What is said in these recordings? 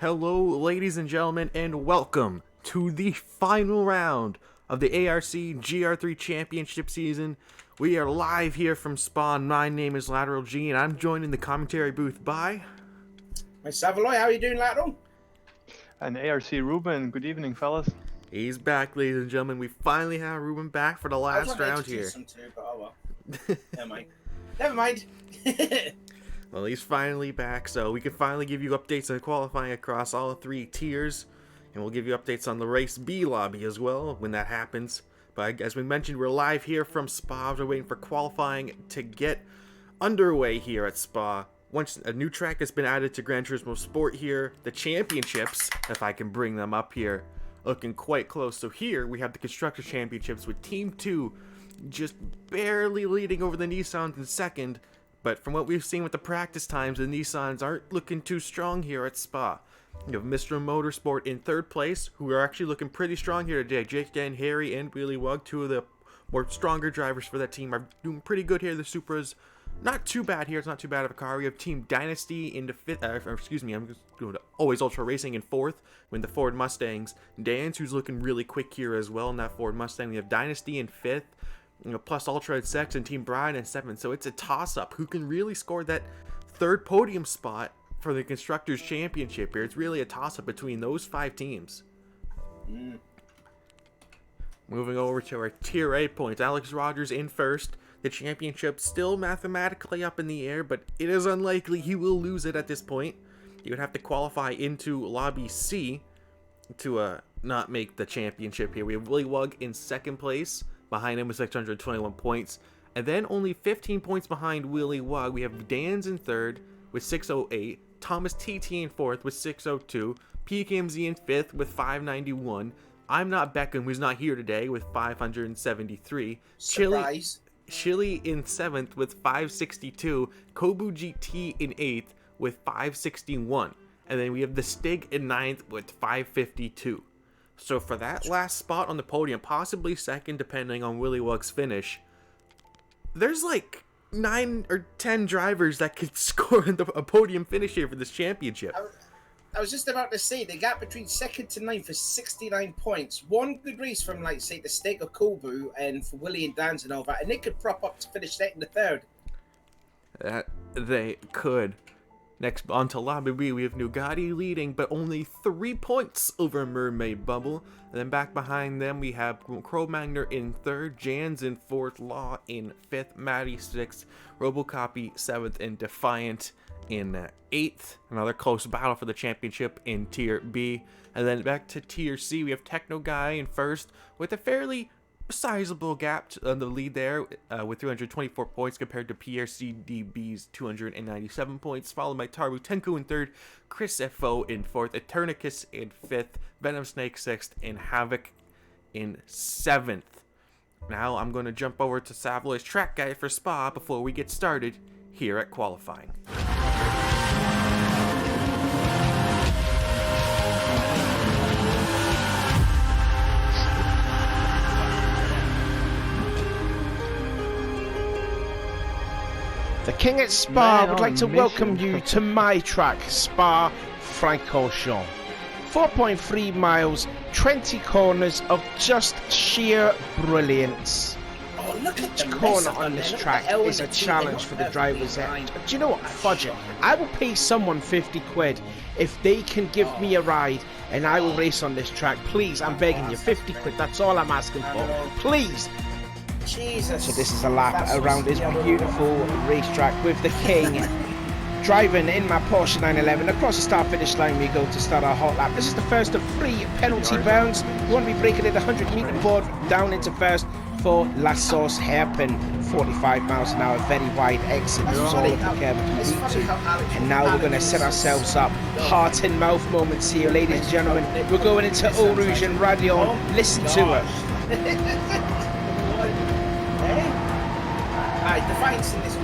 Hello, ladies and gentlemen, and welcome to the final round of the ARC GR3 Championship season. We are live here from Spa. My name is Lateral G, and I'm joined in the commentary booth by... Hi, Savoy. How are you doing, Lateral? And ARC Ruben. Good evening, fellas. He's back, ladies and gentlemen. We finally have Ruben back for the last round here. Too, but oh well. Never mind. Never mind. Well, he's finally back, so we can finally give you updates on qualifying across all three tiers, and we'll give you updates on the Race B lobby as well when that happens. But as we mentioned, we're live here from Spa. We're waiting for qualifying to get underway here at Spa. Once a new track has been added to Gran Turismo Sport here, the championships, if I can bring them up here, looking quite close. So here we have the Constructors Championships with Team 2 just barely leading over the Nissans in second. But from what we've seen with the practice times, the Nissans aren't looking too strong here at Spa. You have Mr. Motorsport in third place, who are actually looking pretty strong here today. Jake Dan, Harry, and Wheelie Wug, two of the more stronger drivers for that team, are doing pretty good here. The Supra's not too bad here. It's not too bad of a car. We have Team Dynasty in the fifth, I'm just going to Always Ultra Racing in fourth, with the Ford Mustangs. Dan's, who's looking really quick here as well in that Ford Mustang. We have Dynasty in fifth. Plus Ultra at 6 and Team Brian at 7. So it's a toss-up. Who can really score that third podium spot for the Constructors Championship here? It's really a toss-up between those 5 teams. Moving over to our Tier A points. Alex Rogers in first. The championship still mathematically up in the air, but it is unlikely he will lose it at this point. He would have to qualify into Lobby C to not make the championship here. We have Willie Wug in second place. Behind him with 621 points. And then only 15 points behind Willie Wug, we have Dan's in third with 608. Thomas TT in fourth with 602. PKMZ in fifth with 591. I'm Not Beckham, who's not here today, with 573. Surprise. Chili in seventh with 562. Kobu GT in eighth with 561. And then we have the Stig in ninth with 552. So for that last spot on the podium, possibly second depending on Willie Wug's finish, there's like 9 or 10 drivers that could score a podium finish here for this championship. I was just about to say, the gap between second to ninth is 69 points. One good race from, like, say, the Stig or Kobu and for Willie and Dan's and all that, and they could prop up to finish second or third. That they could. Next, on to Lobby B, we have Nugatti leading, but only 3 points over Mermaid Bubble. And then back behind them, we have Cro-Magner in third, Jans in fourth, Law in fifth, Matty sixth, Robocopy seventh, and Defiant in eighth. Another close battle for the championship in Tier B. And then back to Tier C, we have Techno Guy in first, with a fairly sizable gap on the lead there with 324 points compared to PRCDB's 297 points, followed by Taru Tenku in third, Chris FO in fourth, Eternicus in fifth, Venom Snake sixth, and Havoc in seventh. Now I'm going to jump over to Savoy's track guide for Spa before we get started here at qualifying. The King at Spa would like to welcome you to my track, Spa-Francorchamps. 4.3 miles, 20 corners of just sheer brilliance. Oh, look at Each corner on this track is a challenge for the driver's edge. Do you know what? Fudge it. I will pay someone 50 quid if they can give me a ride and I will race on this track. Please, I'm begging you, 50 quid, that's all I'm asking for. Please. Jesus. So this is a lap around this beautiful racetrack with the King driving in my Porsche 911. Across the start-finish line we go to start our hot lap. This is the first of 3 penalty bounds. We want to be breaking at the 100-meter board down into first for La Sauce Hairpin. 45 miles an hour, very wide exit. This is all of the curve. And now we're going to set ourselves up. Heart and mouth moments here, ladies and gentlemen. We're going into Eau Rouge and Radion. Listen to her.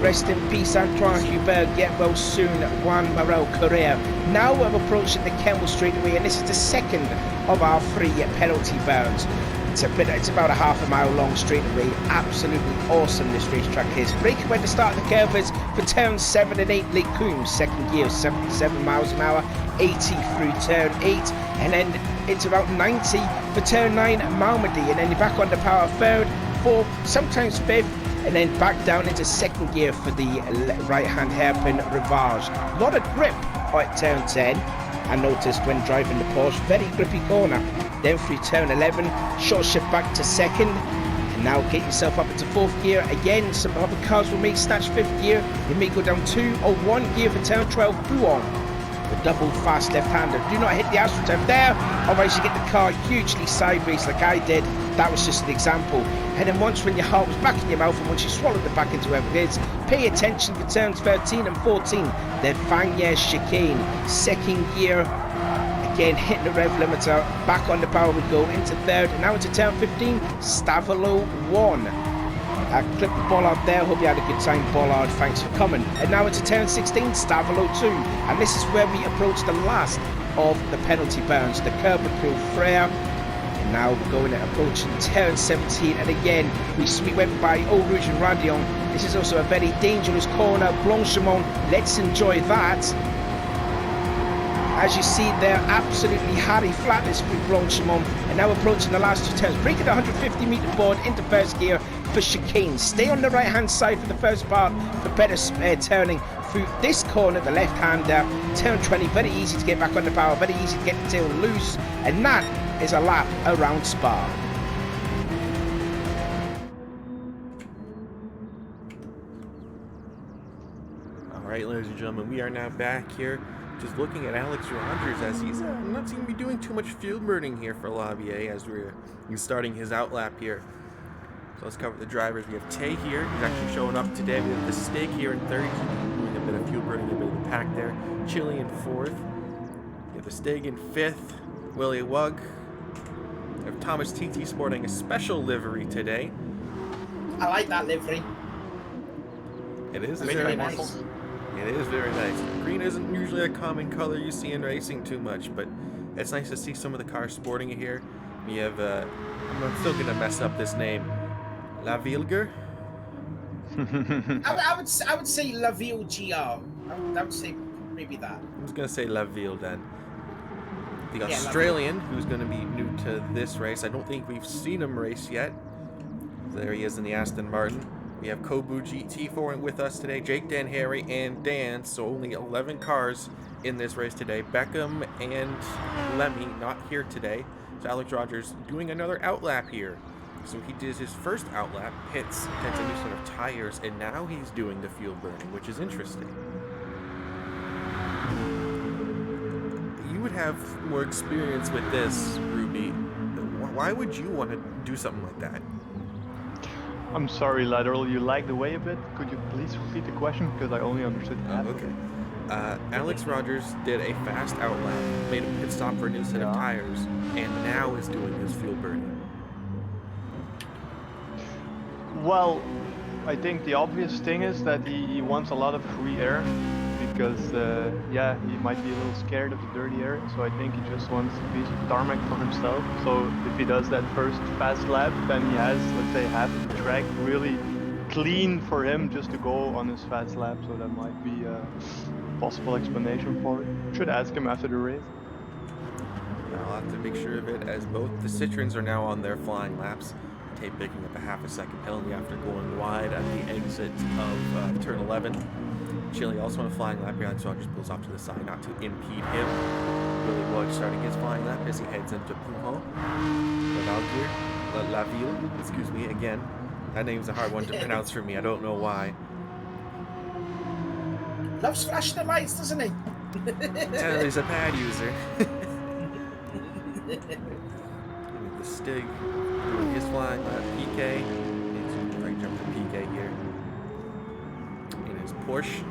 Rest in peace, Antoine Hubert. Get well soon, Juan Morel Correa. Now we're approaching the Kemmel straightaway, and this is the second of our 3 penalty bounds. It's about a half a mile long straightaway. Absolutely awesome, this racetrack is. Braking when the start of the curve is for turn 7 and 8, Lake Coombs, second gear, 77 miles an hour, 80 through turn 8, and then it's about 90 for turn 9, Malmedy, and then you're back on the power third, fourth, sometimes fifth, and then back down into second gear for the right-hand hairpin rivage. A lot of grip at turn 10. I noticed when driving the Porsche, very grippy corner. Then through turn 11, short shift back to second, and now get yourself up into fourth gear. Again, some other cars will make snatch fifth gear. You may go down 2 or 1 gear for turn 12, Buon. The double fast left-hander. Do not hit the astroturf there, otherwise you get the car hugely sideways like I did. That was just an example. And then once when your heart was back in your mouth and once you swallowed it back into wherever it is, pay attention for turns 13 and 14. Then Fagnes chicane, second gear. Again, hitting the rev limiter, back on the power we go into third, and now into turn 15, Stavolo 1. I clipped the Bollard there, hope you had a good time, Bollard, thanks for coming. And now into turn 16, Stavolo 2, and this is where we approach the last of the penalty bounds, the curb approval Freya. And now we're going to approaching turn 17, and again, we went by Eau Rouge and Radion. This is also a very dangerous corner, Blanchimont, let's enjoy that. As you see there, absolutely hardy flatness through Blanchimont, and now approaching the last 2 turns, breaking the 150 metre board into first gear for chicane. Stay on the right hand side for the first part for better turning through this corner, the left hander. Turn 20, very easy to get back on the power, very easy to get the tail loose, and that is a lap around Spa. Alright, ladies and gentlemen, we are now back here. Just looking at Alex Rogers as he's not seeming to be doing too much fuel burning here for Labier as he's starting his outlap here. So let's cover the drivers. We have Tay here. He's actually showing up today. We have the Stig here in third. He's doing a bit of fuel burning, a bit of the pack there. Chili in fourth. We have the Stig in fifth. Willie Wug. We have Thomas TT sporting a special livery today. I like that livery. It is Very nice. It is very nice. Green isn't usually a common color you see in racing too much, but it's nice to see some of the cars sporting it here. We have, I'm still going to mess up this name, La Vilger? I would say La Ville GR. I would say maybe that. I was going to say La Ville then. The Australian, who's going to be new to this race. I don't think we've seen him race yet. There he is in the Aston Martin. We have Kobu GT4 with us today, Jake, Dan, Harry, and Dan. So only 11 cars in this race today. Beckham and Lemmy not here today. So Alex Rogers doing another outlap here. So he did his first outlap, hits, gets a new set of tires, and now he's doing the fuel burning, which is interesting. You would have more experience with this, Ruby. Why would you want to do something like that? I'm sorry, Lateral, you lagged away a bit. Could you please repeat the question? Because I only understood half. Okay. Alex Rogers did a fast outlap, made a pit stop for a new set of tires, and now is doing his fuel burning. Well, I think the obvious thing is that he wants a lot of free air because, yeah, he might be a little scared of the dirty air. So I think he just wants a piece of tarmac for himself. So if he does that first fast lap, then he has, let's say, half of the track really clean for him just to go on his fast lap. So that might be a possible explanation for it. Should ask him after the race. I'll have to make sure of it, as both the Citroens are now on their flying laps. Tay picking up a half a second penalty after going wide at the exit of turn 11. Chile also on a flying lap here. Alex Rogers pulls off to the side not to impede him. Willie Wug starting his flying lap as he heads into Pujon. La Ville, excuse me, again. That name's a hard one to pronounce for me. I don't know why. Loves flashing the lights, doesn't he? He's a pad user. The Stig doing his flying lap. PK. He's right jump to PK here. In his Porsche.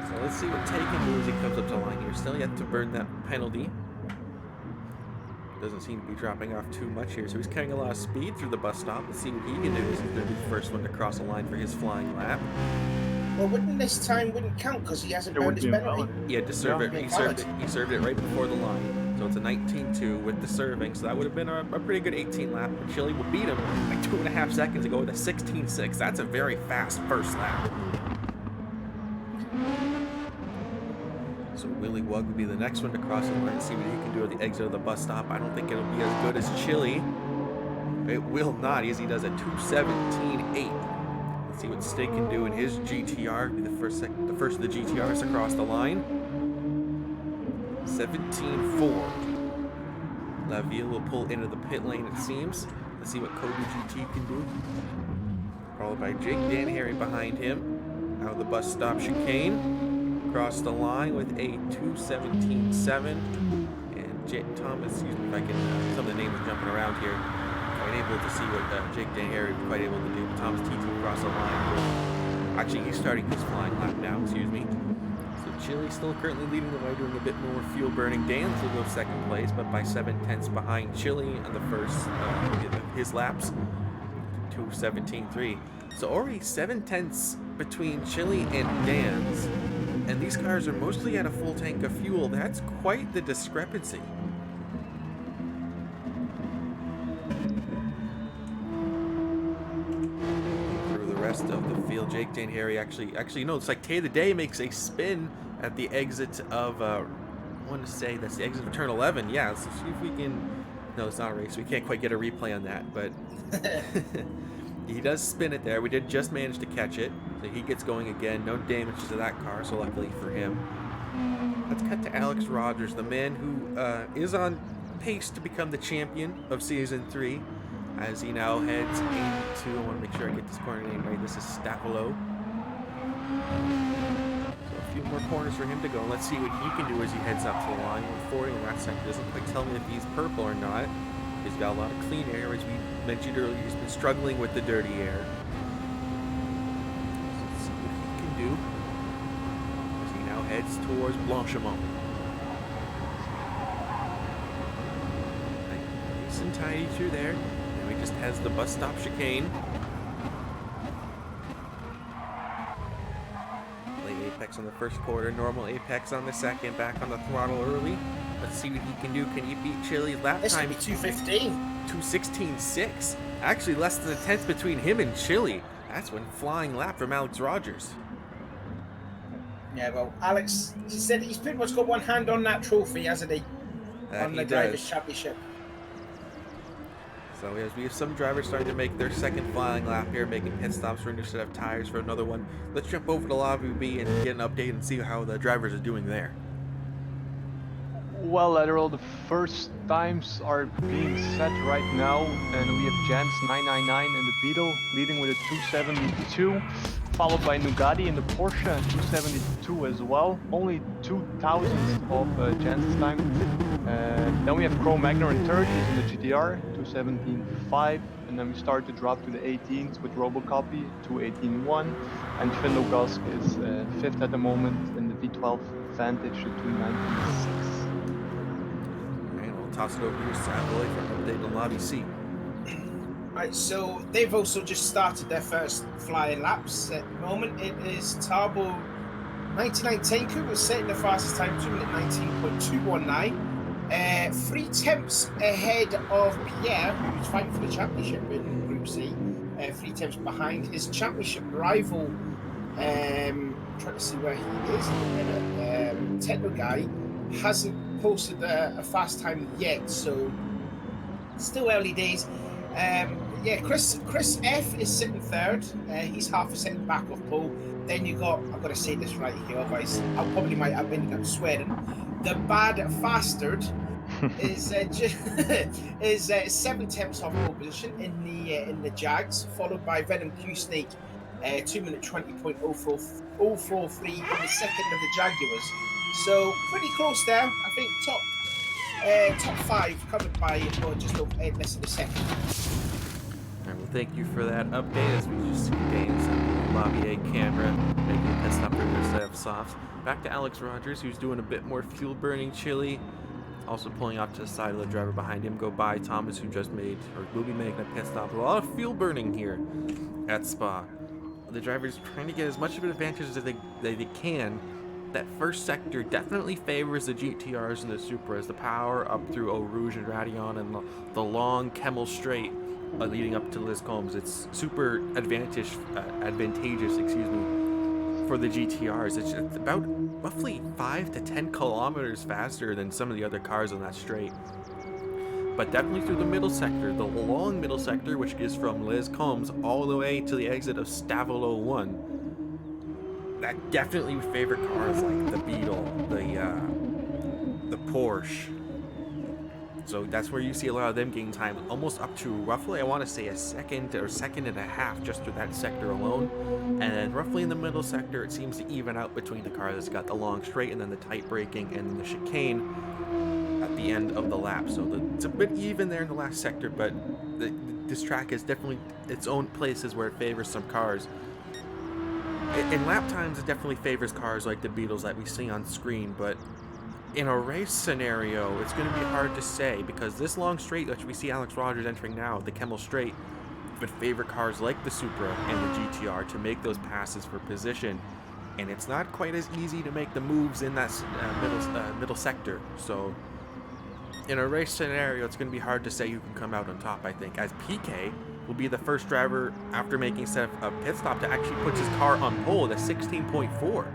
So let's see what Tay can do as he comes up to the line here. Still yet to burn that penalty. Doesn't seem to be dropping off too much here. So he's carrying a lot of speed through the bus stop. Let's see what he can do. He's going to be the first one to cross the line for his flying lap. Well, this time wouldn't count because he hasn't burned his penalty. He had to serve it. He served it right before the line. So it's a 19-2 with the serving. So that would have been a pretty good 18 lap. But Chile will beat him like 2.5 seconds ago with a 16.6. That's a very fast first lap. So Willie Wug will be the next one to cross the line and see what he can do at the exit of the bus stop. I don't think it'll be as good as Chile. It will not, as he does a 2:17.8. Let's see what Stig can do in his GTR. Be the first of the GTRs across the line. 17.4. Laville will pull into the pit lane, it seems. Let's see what Kobe GT can do. Followed by Jake Dan Harry behind him. Out of the bus stop chicane. Across the line with a 2:17.7. And Thomas, excuse me if I can, some of the names are jumping around here. Quite able to see what Jake Dan Harry was quite able to do. But Thomas T2 across the line. Actually, he's starting his flying lap now, excuse me. So Chile still currently leading the way, doing a bit more fuel burning. Dan's will go second place, but by 7/10 behind Chile on the first his laps. 2:17.3. So already 7/10 between Chile and Dan's. And these cars are mostly at a full tank of fuel. That's quite the discrepancy. Through the rest of the field, Jake Dan Harry actually, no, it's like Tay the Day makes a spin at the exit of, I want to say that's the exit of turn 11. Yeah, let's see if we can, no, it's not a race. We can't quite get a replay on that, but he does spin it there. We did just manage to catch it. So he gets going again. No damage to that car, so luckily for him. Let's cut to Alex Rogers, the man who is on pace to become the champion of Season 3, as he now heads into, I want to make sure I get this corner name right, this is Stavolo. So a few more corners for him to go. Let's see what he can do as he heads up to the line. 140 in that sector doesn't quite tell me if he's purple or not. He's got a lot of clean air, as we mentioned earlier. He's been struggling with the dirty air. Let's see what he can do as he now heads towards Blanchimont. Nice and tidy through there. And he just has the bus stop chicane. Late apex on the first quarter, normal apex on the second, back on the throttle early. Let's see what he can do. Can he beat Chile's lap This time? could be 2:15. 2:16.6. Actually, less than a tenth between him and Chile. That's one flying lap from Alex Rogers. Yeah, well, Alex, he said he's pretty much got one hand on that trophy, hasn't he? On the Drivers' Championship. So as we have some drivers starting to make their second flying lap here, making pit stops for a new set of tires for another one. Let's jump over to Lobby B and get an update and see how the drivers are doing there. Well, lateral, the first times are being set right now, and we have Jans 999 and the Beetle leading with a 272, followed by Nugatti and the Porsche 272 as well. Only 2,000th of Jans' time. Then we have Cro-Magnon in third using the GTR 217.5, and then we start to drop to the 18th with Robocopy 218.1, and Findo Gusk is fifth at the moment in the V12 Vantage at 219.6. Toss it over to Savoy for an update on Lobby C. Right, so they've also just started their first flying laps. At the moment, it is Tarbo 9910 was setting the fastest time, 2 minute 19.219. 3 tenths ahead of Pierre, who's fighting for the championship in Group C. 3 tenths behind his championship rival. Trying to see where he is in a minute. Techno guy hasn't posted a fast time yet, so still early days. Yeah, Chris F is sitting third. He's half a second back of pole. Then you got, I've got to say this right here, otherwise I probably might have ended up swearing. The Bad Fastard is 7 tenths off pole position in the Jags, followed by Venom Q Snake, 2 minute 20.043 in the second of the Jaguars. So pretty close there. I think top 5 covered by just over less than a second. Alright, well, thank you for that update as we just see Danes on the Lobby A camera making a pit stop for their set of softs. Back to Alex Rogers, who's doing a bit more fuel burning Chile. Also pulling off to the side of the driver behind him. Go by Thomas, who just made, or will be making a pit stop. A lot of fuel burning here at Spa. The drivers trying to get as much of an advantage as they can that first sector definitely favors the GTRs and the Supras. The power up through Eau Rouge and Radion and the long Kemmel Straight leading up to Les Combes. It's super advantageous, excuse me, for the GTRs. It's about roughly 5 to 10 kilometers faster than some of the other cars on that straight. But definitely through the middle sector, the long middle sector, which is from Les Combes all the way to the exit of Stavelot 1, that definitely would favor cars like the Beetle, the Porsche. So that's where you see a lot of them gain time, almost up to roughly, I want to say, a second or second and a half just through that sector alone. And then roughly in the middle sector, it seems to even out between the car that's got the long straight and then the tight braking and the chicane at the end of the lap. So it's a bit even there in the last sector, but this track is definitely its own places where it favors some cars. In lap times, it definitely favors cars like the Beetles that we see on screen, but in a race scenario, it's going to be hard to say, because this long straight that we see Alex Rogers entering now, the Kemmel Straight, would favor cars like the Supra and the GTR to make those passes for position, and it's not quite as easy to make the moves in that middle sector. So in a race scenario, it's going to be hard to say who can come out on top, I think, as PK will be the first driver after making a pit stop to actually put his car on pole at 16.4.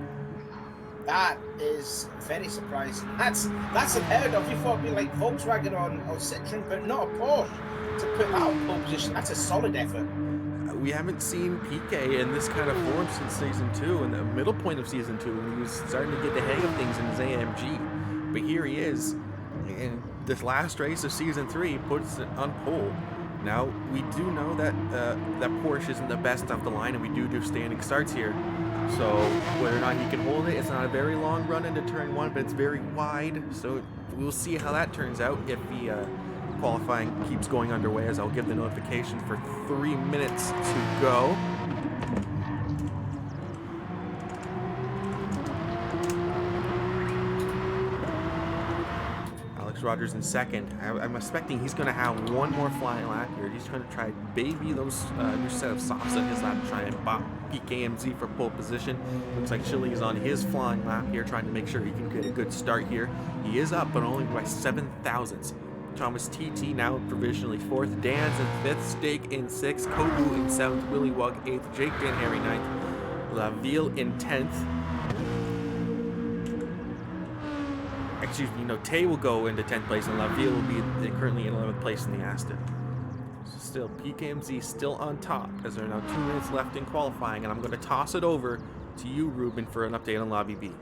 That is very surprising. That's unheard of. You thought it'd be like Volkswagen or Citroen, but not a Porsche to put that on pole position. That's a solid effort. We haven't seen PK in this kind of form since Season 2, in the middle point of Season 2, when he was starting to get the hang of things in his AMG. But here he is, in this last race of Season 3, puts it on pole. Now, we do know that that Porsche isn't the best off the line, and we do standing starts here. So whether or not he can hold it, it's not a very long run into turn 1, but it's very wide. So we'll see how that turns out if the qualifying keeps going underway, as I'll give the notification for 3 minutes to go. Rogers in second. I'm expecting he's going to have one more flying lap here. He's trying to try baby those new set of softs on his lap, try and bop PKMZ for pole position. Looks like Chile is on his flying lap here, trying to make sure he can get a good start here. He is up, but only by 7 thousandths. Thomas TT now provisionally 4th, Dan's in 5th, Stake in 6th, Kobu in 7th, Willy Wug 8th, Jake Dan Harry 9th, Laville in 10th. Excuse me, no, Tay will go into 10th place, and Laville will be currently in 11th place in the Aston. So still, PKMZ still on top, as there are now 2 minutes left in qualifying, and I'm going to toss it over to you, Ruben, for an update on Lobby B.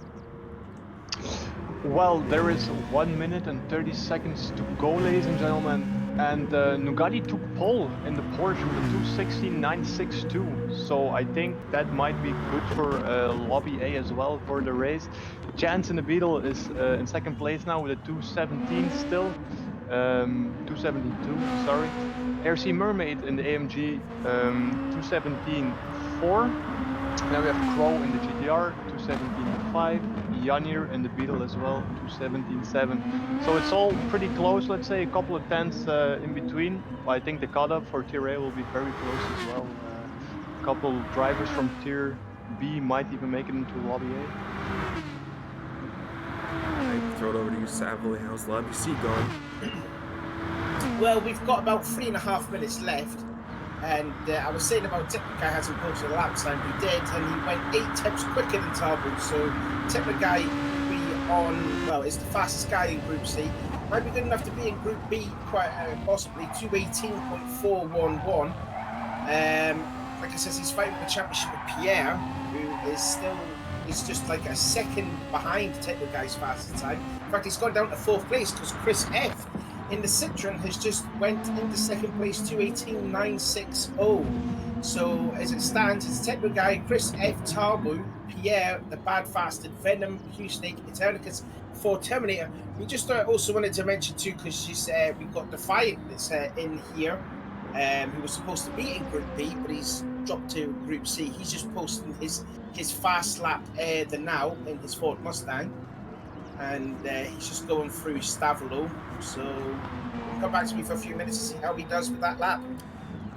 Well, there is 1 minute and 30 seconds to go, ladies and gentlemen, and Nugatti took pole in the Porsche with a 2:16.962, so I think that might be good for Lobby A as well for the race. Chance in the Beetle is in 2nd place now with a 2:17 still, 2:72, sorry. RC Mermaid in the AMG, 2:17.4. Now we have Crow in the GTR, 2:17.5. Janir in the Beetle as well, 2:17.7. So it's all pretty close, let's say, a couple of tenths in between. But I think the cutoff for Tier A will be very close as well. A couple drivers from Tier B might even make it into Lobby A. I throw it over to you, Savoy. How's Lobby C going? Well, we've got about 3.5 minutes left. And I was saying about Tipper hasn't posted a lap time. He did, and he went 8 tenths quicker than Tarbo. So Tipper Guy will be on, well, it's the fastest guy in Group C. Might be good enough to be in Group B, quite possibly, 2:18.411. Like I said, he's fighting for the championship with Pierre, who is still, he's just like a second behind Tipper Guy's fastest time. In fact, he's gone down to 4th place because Chris F in the Citroen has just went into 2nd place, 2:18.960. So as it stands, it's Techno Guy, Chris F, Tarbu, Pierre, the Bad Fasted, Venom, Q-Snake, Eternicus, Ford Terminator. We just also wanted to mention too, because she's we've got Defiant that's in here, who was supposed to be in Group B, but he's dropped to Group C. He's just posting his fast lap the now in his Ford Mustang. And he's just going through Stavelot, so come back to me for a few minutes to see how he does with that lap.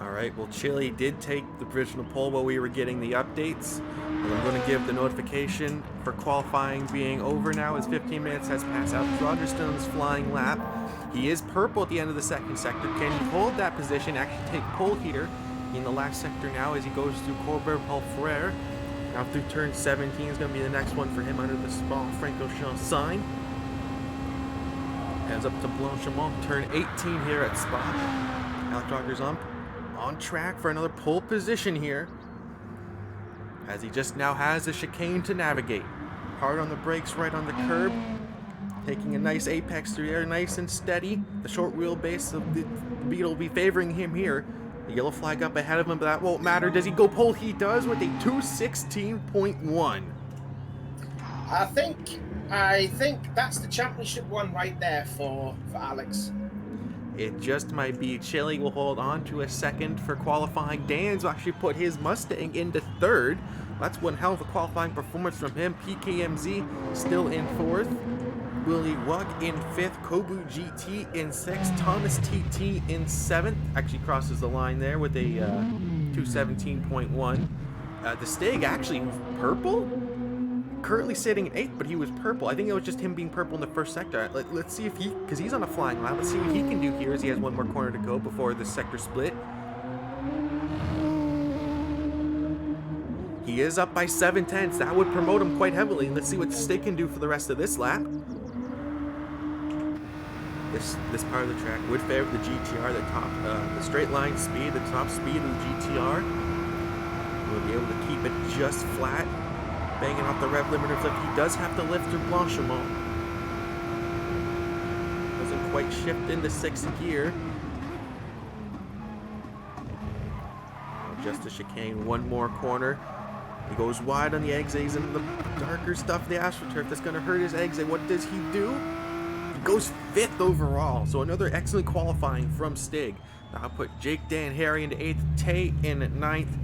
Alright, well, Chile did take the provisional pole while we were getting the updates. And I'm going to give the notification for qualifying being over now as 15 minutes has passed out. Rogerstone's flying lap. He is purple at the end of the second sector. Can he hold that position, actually take pole here in the last sector now as he goes through Corbert Paul Frere. Now through turn 17 is going to be the next one for him under the Spa-Francorchamps sign. Heads up to Blanchimont, turn 18 here at Spa. Alex Rogers on track for another pole position here, as he just now has the chicane to navigate. Hard on the brakes, right on the curb, taking a nice apex through there, nice and steady. The short wheelbase of the Beetle will be favoring him here. The yellow flag up ahead of him, but that won't matter. Does he go pole? He does with a 2:16.1. I think that's the championship one right there for Alex. It just might be. Chile will hold on to a second for qualifying. Dan's actually put his Mustang into third. That's one hell of a qualifying performance from him. PKMZ still in fourth. Willie Wug in fifth. Kobu GT in sixth. Thomas TT in seventh. Actually crosses the line there with a 2:17.1. The Stig actually purple? Currently sitting in 8th, but he was purple. I think it was just him being purple in the first sector. Let's see if he, because he's on a flying lap, let's see what he can do here as he has one more corner to go before the sector split. He is up by 7/10. That would promote him quite heavily. Let's see what Stig can do for the rest of this lap. This part of the track would favor the GTR, the straight line speed, the top speed of the GTR. We'll be able to keep it just flat. Banging off the rev limiter flip. He does have to lift through Blanchimont. Doesn't quite shift into 6th gear. Just a chicane, one more corner. He goes wide on the exit. He's into the darker stuff, the AstroTurf. That's going to hurt his exit. What does he do? He goes 5th overall. So another excellent qualifying from Stig. I'll put Jake Dan Harry into 8th, Tay in 9th.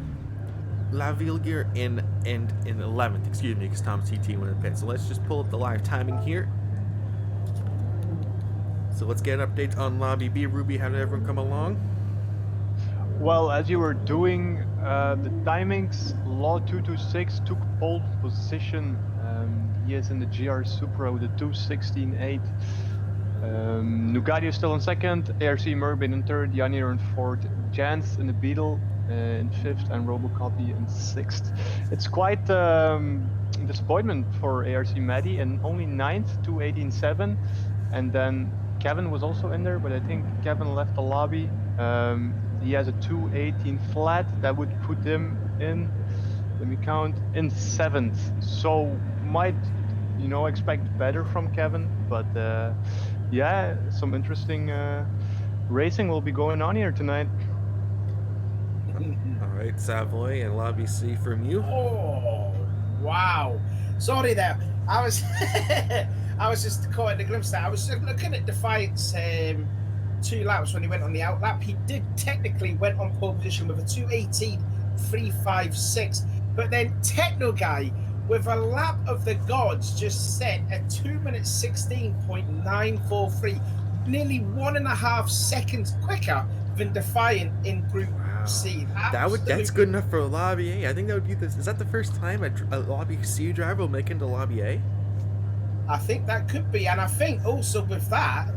Lavillier in 11th, excuse me, because Thomas TT went in the pit. So let's just pull up the live timing here. So let's get an update on Lobby B. Ruby, how did everyone come along? Well, as you were doing the timings, Law 226 took pole position. He is in the GR Supra with a 2:16.8. Nugatti is still in second, ARC Merbein in third, Janir in fourth, Jans in the Beetle in 5th, and Robocopy in 6th. It's quite disappointment for ARC Maddie, and only 9th, 2:18.7, and then Kevin was also in there, but I think Kevin left the lobby. He has a 2:18 flat that would put him in, let me count, in 7th. So might, you know, expect better from Kevin, but yeah, some interesting racing will be going on here tonight. All right, Savoy and Lobby C from you. Oh, wow. Sorry there. I was I was just caught in the glimpse there. I was just looking at Defiant's 2 laps when he went on the out lap. He did technically went on pole position with a 2:18.356, but then Techno Guy with a lap of the gods just set a 2:16.943, nearly 1.5 seconds quicker than Defiant in Group C. That's good enough for Lobby A. I think that would be this. Is that the first time a Lobby C driver will make it into Lobby A? I think that could be, and I think also with that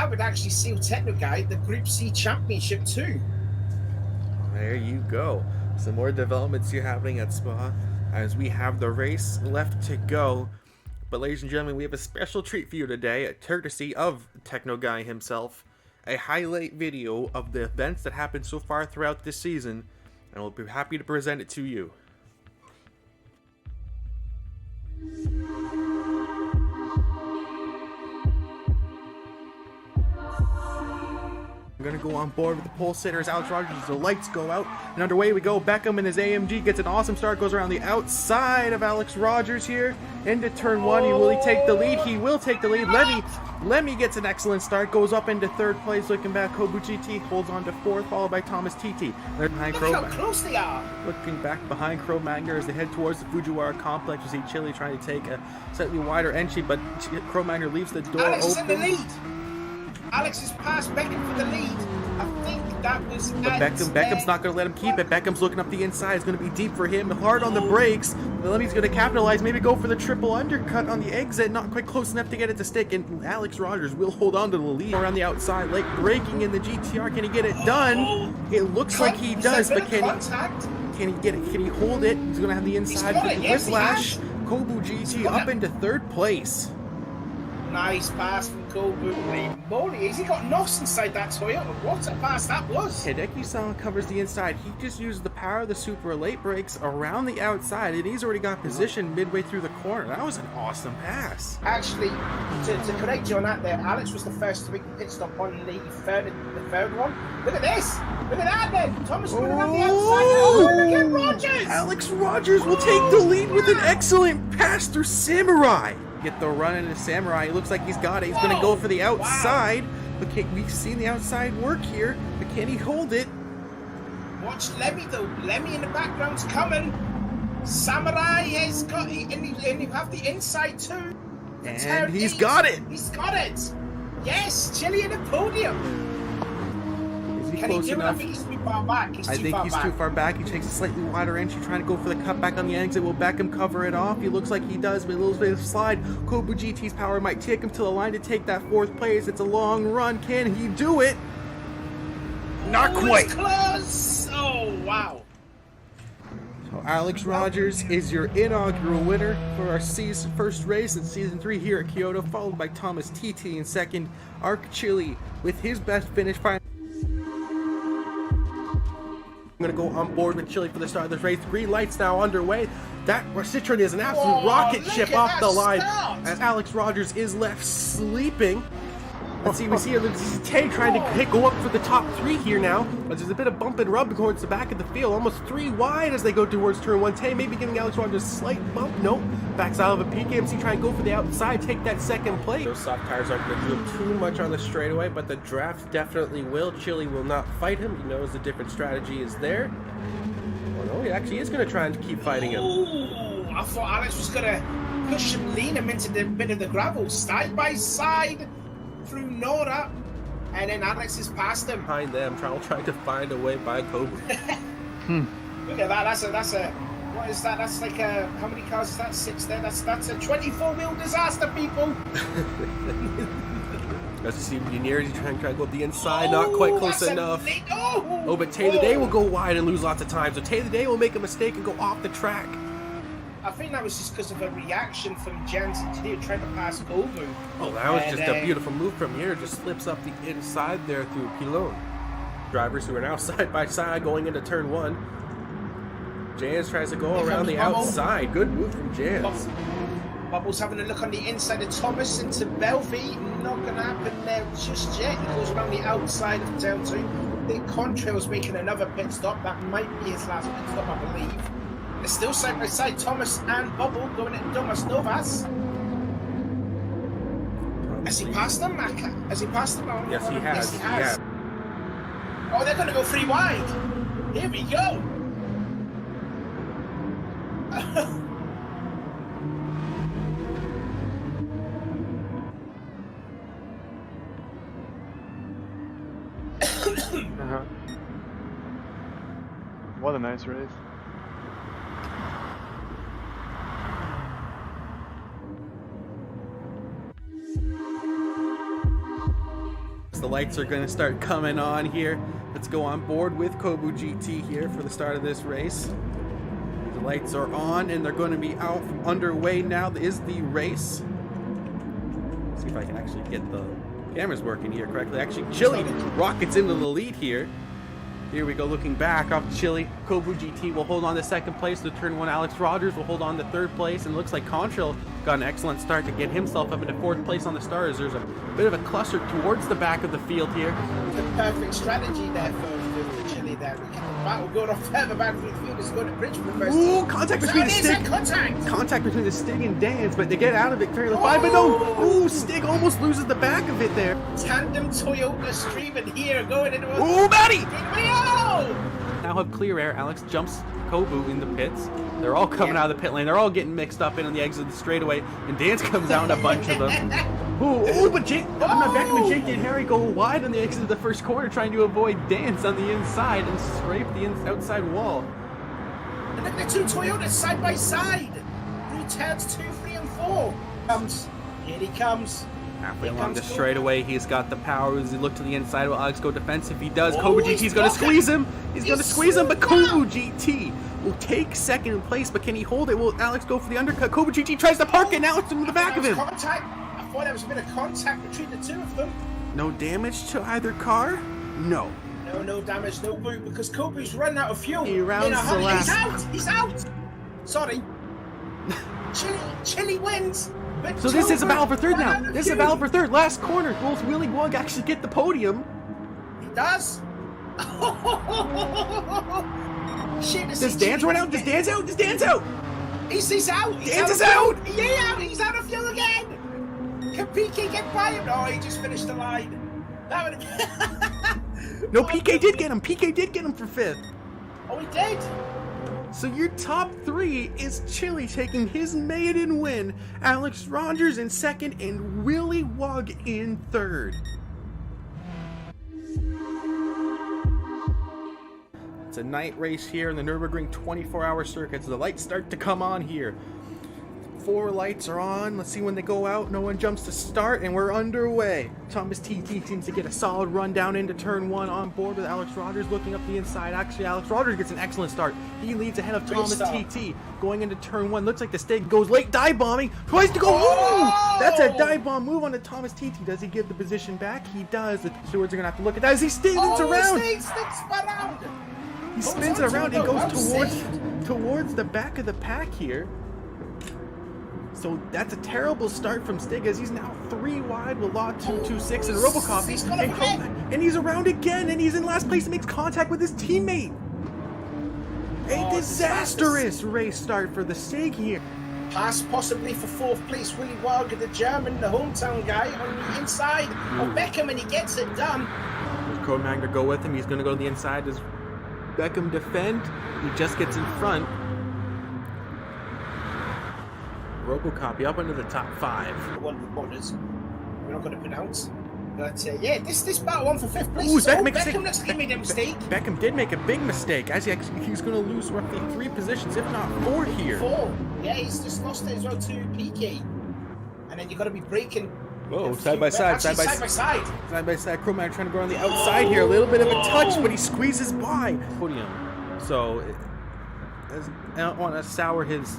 would actually seal Techno Guy the Group C Championship too. There you go. Some more developments here happening at Spa as we have the race left to go. But ladies and gentlemen, we have a special treat for you today, courtesy of Techno Guy himself. A highlight video of the events that happened so far throughout this season, and we'll be happy to present it to you. I'm gonna go on board with the pole sitters, Alex Rogers, as the lights go out, and underway we go. Beckham in his AMG gets an awesome start, goes around the outside of Alex Rogers here, into turn 1. Will he take the lead? He will take the lead. Lemmy gets an excellent start, goes up into 3rd place. Looking back, Kobu GT holds on to 4th, followed by Thomas TT. They're behind Look how close they are. Looking back behind Cro-Magnon as they head towards the Fujiwara complex. You see Chile trying to take a slightly wider entry, but Cro-Magnon leaves the door Alex open. is in the lead. Alex has passed Beckham for the lead. I think That was But Beckham's not going to let him keep it. Beckham's looking up the inside. It's going to be deep for him. Hard on the brakes. Lemmy's going to capitalize. Maybe go for the triple undercut on the exit. Not quite close enough to get it to stick. And Alex Rogers will hold on to the lead around the outside. Late braking in the GTR. Can he get it done? It looks like he does, but can he get it? Can he hold it? He's going to have the inside with the whiplash. Kobu GT up into third place. Nice pass from Kobu. Moly, has he got NOS inside that Toyota? What a pass that was. Hideki-san covers the inside. He just used the power of the super late brakes around the outside, and he's already got position midway through the corner. That was an awesome pass. Actually, to correct you on that there, Alex was the first to make the pit stop on the third one. Look at this. Look at that then. Thomas going around the outside. Oh, look at Rogers. Alex Rogers will take the lead with an excellent pass through Samurai. Get the run into Samurai. He looks like he's got it. He's going to go for the outside. But we've seen the outside work here. But can he hold it? Watch Lemmy though. Lemmy in the background's coming. Samurai has got it. And you have the inside too. And he's got it. He's got it. Yes, Chile in the podium. Is he Can close he do it? I enough? think he's too far back. I think he's too far back. He takes a slightly wider entry, trying to go for the cutback on the exit. Will Beckham cover it off? He looks like he does, but a little bit of slide. Kobu GT's power might take him to the line to take that fourth place. It's a long run. Can he do it? Not quite. It's close. Oh, wow. So Alex Rogers is your inaugural winner for our first race in Season 3 here at Kyoto, followed by Thomas TT in second. Arc Chili with his best finish. I'm going to go on board with Chile for the start of this race. Green lights now underway. That Citroen is an absolute rocket ship off the line as Alex Rogers is left sleeping. Let's see, we see Tay trying to go up for the top 3 here now, but there's a bit of bump and rub towards the back of the field, almost 3 wide as they go towards turn 1. Tay maybe giving Alex Rogers a slight bump. Nope. Backs out of a PKMC, trying to go for the outside, take that second place. Those soft tires aren't going to do him too much on the straightaway, but the draft definitely will. Chile will not fight him. He knows the different strategy is there. Oh no, he actually is going to try and keep fighting him. Ooh, I thought Alex was going to push him, lean him into the bit of the gravel, side by side through Nora, and then Alex is past him. Behind them, trying to find a way by Kobu. Look at that. That's a. What is that? That's like a. How many cars is that? 6 there. That's a 24-wheel disaster, people. Let's see, Unier's trying to go up the inside, not quite close enough. Oh, but Tay the Day will go wide and lose lots of time. So Tay the Day will make a mistake and go off the track. I think that was just because of a reaction from Jansen here trying to pass Kobu. Oh, that was just a beautiful move from here. Just slips up the inside there through Pilon. Drivers who are now side by side going into turn 1. Jans tries to go around the outside. Good move from Jans. Bubbles having a look on the inside of Thomas into Belvey. Not going to happen there just yet. He goes around the outside of turn 2. I think Contrail's making another pit stop. That might be his last pit stop, I believe. They're still side by side, Thomas and Bubble going at Domas Novas. Has he passed them, Maka? Has he passed them? Oh, yes, he has. Yes, he has. Oh, they're going to go 3 wide. Here we go. What a nice race. The lights are going to start coming on here. Let's go on board with Kobu GT here for the start of this race. The lights are on and they're going to be out from underway now. Is the race. Let's see if I can actually get the cameras working here correctly. Actually, Chile rockets into the lead here. Here we go, looking back off Chile. Kobu GT will hold on to second place. The turn 1 Alex Rogers will hold on to third place. And it looks like Contrail got an excellent start to get himself up into fourth place on the stars. There's a bit of a cluster towards the back of the field here. The perfect strategy there for Chile there. We'll go off further back from the field. It's going to bridge for the first. Ooh, contact between the Stig. Contact between the Stig and Dance, but they get out of it fairly fine. But no, ooh, Stig almost loses the back of it there. Tandem Toyota streaming here, going into a. Ooh, Matty! Now have clear air. Alex jumps Kobu in the pits. They're all coming out of the pit lane. They're all getting mixed up in on the exit of the straightaway, and Dance comes out in a bunch of them. Oh, but Jake, Beckham and Jake and Harry go wide on the exit of the first corner, trying to avoid Dance on the inside and scrape the outside wall. And look at the two Toyotas side by side. Blue turns 2, 3, and 4. Here he comes. Halfway along the straightaway, he's got the power. Does he look to the inside? Will Alex go defensive? He does. Kobu GT's going to squeeze him. He's going to squeeze him, but Kobu GT will take second place, but can he hold it? Will Alex go for the undercut? Kobu GT tries to park it, now it's in the back of him. Contact. I thought there was a bit of contact between the two of them. No damage to either car? No. No damage, no boot, because Kobu's running out of fuel. He rounds the last. He's out! Sorry. Chili wins. So this is a battle for third now. This is a battle for third. Last corner. Will Willy Wug actually get the podium? He does. Shit, does Dan's run out? Does Dan's out? Does Dan's out? He's out. Dan's is out. Yeah, he's out of fuel again. Can PK get by him? No, he just finished the line. That would have... No, PK did get him. PK did get him for 5th. Oh, he did. So your top 3 is Chili taking his maiden win, Alex Rogers in 2nd, and Willy Wug in 3rd. It's a night race here in the Nürburgring 24-hour circuit, so the lights start to come on here. 4 lights are on. Let's see when they go out. No one jumps to start, and we're underway. Thomas TT seems to get a solid run down into turn 1 on board with Alex Rogers looking up the inside. Actually, Alex Rogers gets an excellent start. He leads ahead of Thomas TT going into turn 1. Looks like the Stig goes late dive bombing. Tries to go. Oh! That's a dive bomb move on to Thomas TT. Does he give the position back? He does. The stewards are going to have to look at that as he spins around. He spins it around and goes towards the back of the pack here. So that's a terrible start from Stig, as he's now 3 wide with Law 226 and Robocop. And he's around again, and he's in last place and makes contact with his teammate. A disastrous race start for the Stig here. Pass possibly for 4th place, Willy Wug, the German, the hometown guy, on the inside of Beckham, and he gets it done. Does Cro-Magnon go with him? He's going to go to the inside. Does Beckham defend? He just gets in front. Robocop up into the top 5. One reporters we're not going to pronounce. But yeah, this battle on for 5th place. Ooh, Beckham looks like he made a mistake. Beckham did make a big mistake, as he's going to lose roughly 3 positions, if not 4 here. 4. Yeah, he's just lost it as well to PK. And then you've got to be breaking. Whoa, side by side. Cro-Magnon trying to go on the outside here. A little bit of a touch, but he squeezes by. Podium. So I don't want to sour his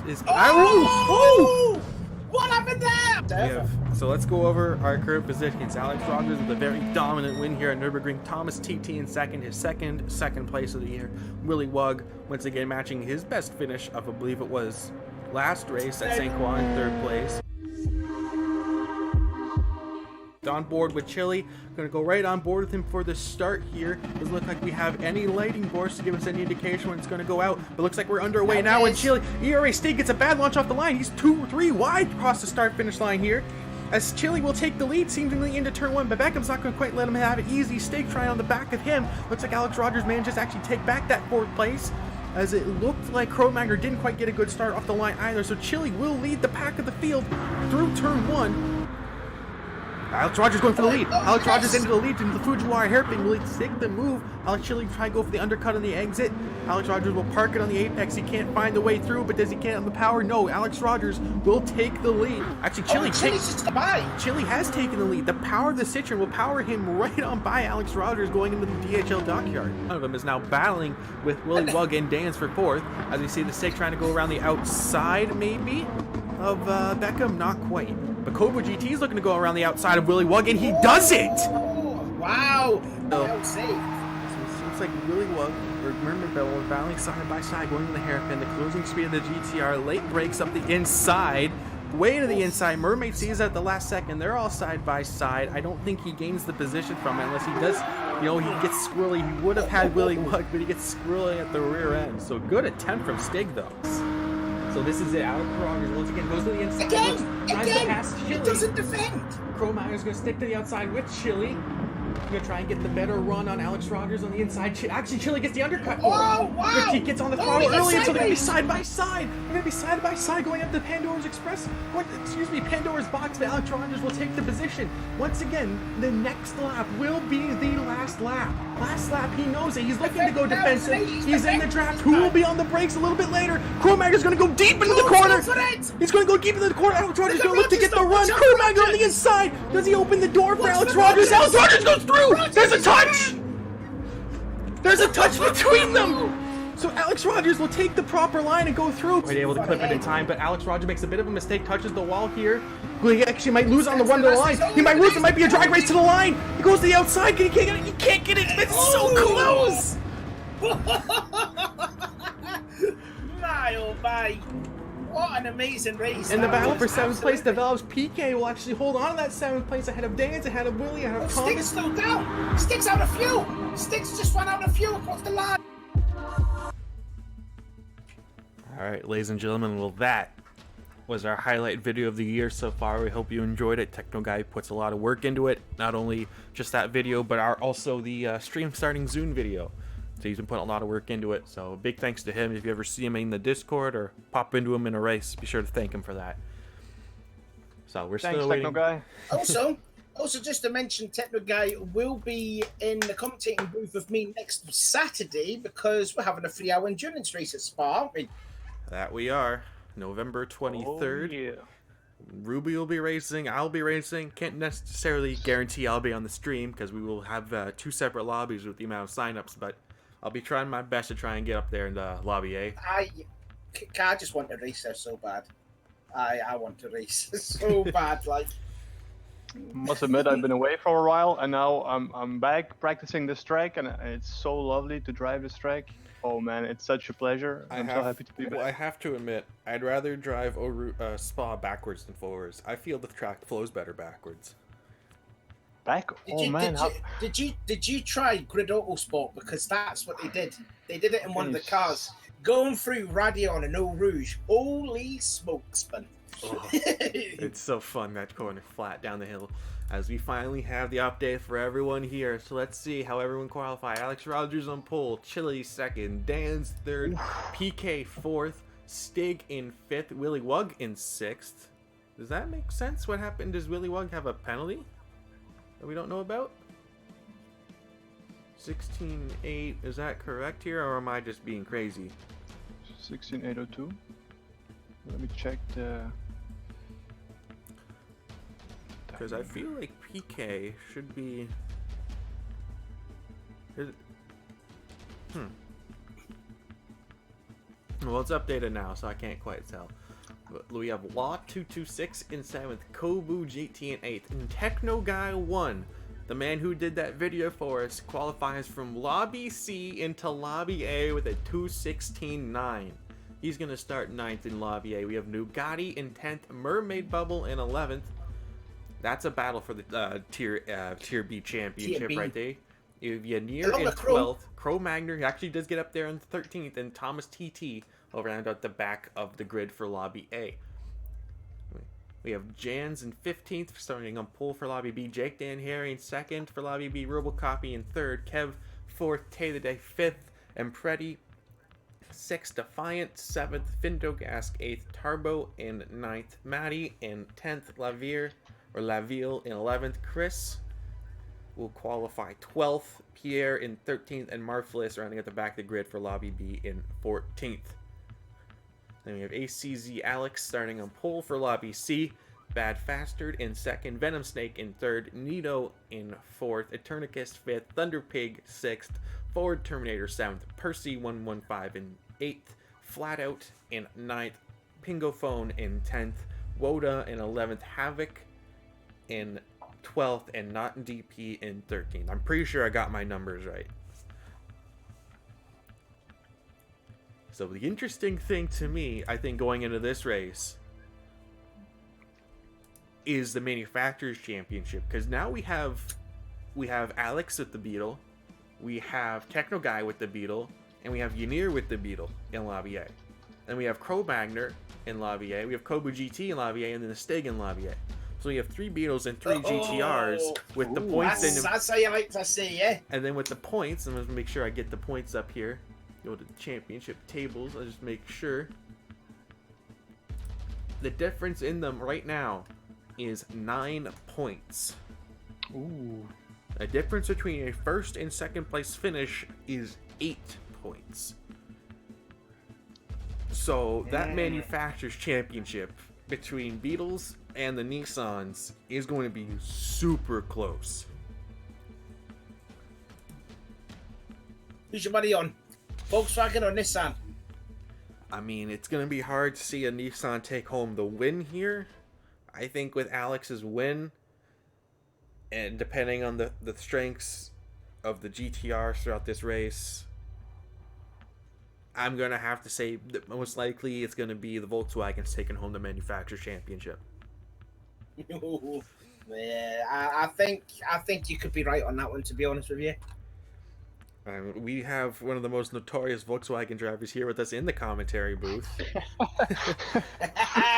What happened there? So let's go over our current positions. Alex Rogers with a very dominant win here at Nürburgring. Thomas TT in 2nd, his second place of the year. Willy Wug once again matching his best finish of, I believe it was last race at St. Croix in 3rd place. On board with Chili. Gonna go right on board with him for the start here. Doesn't look like we have any lighting boards to give us any indication when it's gonna go out, but looks like we're underway now. And Chili ERA Stig gets a bad launch off the line. He's 2-3 wide across the start finish line here, as Chili will take the lead seemingly into turn 1, but Beckham's not gonna quite let him have it easy. Stig trying on the back of him. Looks like Alex Rogers manages to actually take back that 4th place, as it looked like Cro-Magnon didn't quite get a good start off the line either. So Chili will lead the pack of the field through turn 1. Alex Rogers going for the lead. Alex Rogers into the lead into the Fujiwara hairpin. Will he take the move? Alex Chili try to go for the undercut on the exit. Alex Rogers will park it on the apex. He can't find the way through, but does he get on the power? No. Alex Rogers will take the lead. Actually, Chili has taken the lead. The power of the Citroen will power him right on by Alex Rogers going into the DHL dockyard. One of them is now battling with Willy Wug and Dance for 4th. As we see the Stig trying to go around the outside, maybe, of Beckham. Not quite. But Kobu GT is looking to go around the outside of Willy Wug, and he does it! Wow! So it seems like Willy Wug, or Mermaid Bell, were battling side by side, going to the hairpin. The closing speed of the GTR late breaks up the inside, way to the inside. Mermaid sees at the last second. They're all side by side. I don't think he gains the position from it unless he does, he gets squirrely. He would have had Willy Wug, but he gets squirrely at the rear end. So good attempt from Stig, though. So this is it. Alex Rogers once again goes to the inside. Again! He doesn't defend! Cro-Magnon's going to stick to the outside with Chili. gonna try and get the better run on Alex Rogers on the inside. Actually, Chili gets the undercut. Oh, wow! He gets on the throttle early, so they're gonna be side by side. They're gonna be side by side going up to Pandora's Express. Pandora's box. But Alex Rogers will take the position. Once again, the next lap will be the last lap. Last lap, he knows it. He's looking to go defensive. He's in the draft. Who will be on the brakes a little bit later? Crowmagner's gonna go deep into the corner. He's gonna go deep into the corner. Alex Rogers gonna look to get the run. Crowmagner on the inside. Does he open the door for Alex Rogers? Alex Rogers goes through. There's a touch. There's a touch between them. So Alex Rogers will take the proper line and go through. We're able to clip it in time, but Alex Rogers makes a bit of a mistake, touches the wall here. He actually might lose on the run to the line. He might lose. It might be a drag race to the line. He goes to the outside. He can't get it. He can't get it. It's so close. My oh my. What an amazing race. And the battle for 7th place develops. PK will actually hold on to that 7th place ahead of Dance, ahead of Willie, ahead of Thomas. Sticks still down. Sticks out of fuel. Sticks just ran out of fuel across the line. Alright, ladies and gentlemen, well, that was our highlight video of the year so far. We hope you enjoyed it. Techno Guy puts a lot of work into it. Not only just that video, but also the stream starting Zune video. So he's been putting a lot of work into it. So big thanks to him. If you ever see him in the Discord or pop into him in a race, be sure to thank him for that. So we're still waiting. Techno Guy. Also, just to mention, Techno Guy will be in the commentating booth with me next Saturday because we're having a 3-hour endurance race at Spa, aren't we? That we are. November 23rd. Oh, yeah. Ruby will be racing. I'll be racing. Can't necessarily guarantee I'll be on the stream because we will have 2 separate lobbies with the amount of signups, but I'll be trying my best to try and get up there in the lobby A. I just want to race there so bad. I want to race so bad, like. Must admit, I've been away for a while, and now I'm back practicing this track, and it's so lovely to drive this track. Oh man, it's such a pleasure. I'm so happy to be back. Well, I have to admit, I'd rather drive Spa backwards than forwards. I feel the track flows better backwards. Did you try Grid Auto Sport? Because that's what they did. They did it in one of the cars. Going through Radion and Eau Rouge. Holy smokes, man. Oh, it's so fun, that corner flat down the hill. As we finally have the update for everyone here. So let's see how everyone qualified. Alex Rogers on pole, Chili second, Dan's third, PK fourth, Stig in fifth, Willy Wug in sixth. Does that make sense? What happened? Does Willy Wug have a penalty that we don't know about? 16.8, is that correct here, or am I just being crazy? 16.802. Let me check the... Because I feel like PK should be... Well, it's updated now, so I can't quite tell. But we have Law226 in 7th, Kobu GT in 8th, and Techno Guy 1, the man who did that video for us, qualifies from Lobby C into Lobby A with a 2:16.9. He's going to start 9th in Lobby A. We have Nugatti in 10th, Mermaid Bubble in 11th. That's a battle for the Tier B Championship right there. You have Yanir in 12th, Crowmagner, he actually does get up there in 13th, and Thomas TT will round out the back of the grid for Lobby A. We have Jans in 15th, starting on pole for Lobby B, Jake Dan Harry in 2nd for Lobby B, Robocopy in 3rd, Kev 4th, Tay the Day 5th, and Preddy 6th, Defiant 7th, Findogask 8th, Tarbo in 9th, Maddie in 10th, Laville in 11th, Chris will qualify 12th, Pierre in 13th, and Marflis rounding at the back of the grid for Lobby B in 14th. Then we have ACZ Alex starting on pole for Lobby C, Bad Fastard in 2nd, Venom Snake in 3rd, Nito in 4th, Eternicus 5th, Thunder Pig 6th, Forward Terminator 7th, Percy 115 in 8th, Flat Out in 9th, Pingophone in 10th, Woda in 11th, Havoc in 12th, and Not DP in 13th. I'm pretty sure I got my numbers right. So the interesting thing to me, I think, going into this race is the Manufacturers Championship, because now we have Alex with the Beetle, we have Techno Guy with the Beetle, and we have Yanir with the Beetle in Lobby A. And we have Crowmagner in Lobby A, we have Kobu GT in Lobby A, and then the Stig in Lobby A. So So we have 3 Beetles and 3 GTRs with the Ooh. points in them. That's how you like to see, yeah. And then with the points, I'm going to make sure I get the points up here. Go to the championship tables. I'll just make sure. The difference in them right now is 9 points. Ooh. The difference between a first and second place finish is 8 points. So that manufacturer's championship between Beetles and the Nissans is going to be super close. Who's your money on? Volkswagen or Nissan? I mean, it's going to be hard to see a Nissan take home the win here. I think with Alex's win, and depending on the strengths of the GTRs throughout this race, I'm going to have to say that most likely it's going to be the Volkswagens taking home the manufacturer championship. Yeah, I think you could be right on that one, to be honest with you. We have one of the most notorious Volkswagen drivers here with us in the commentary booth.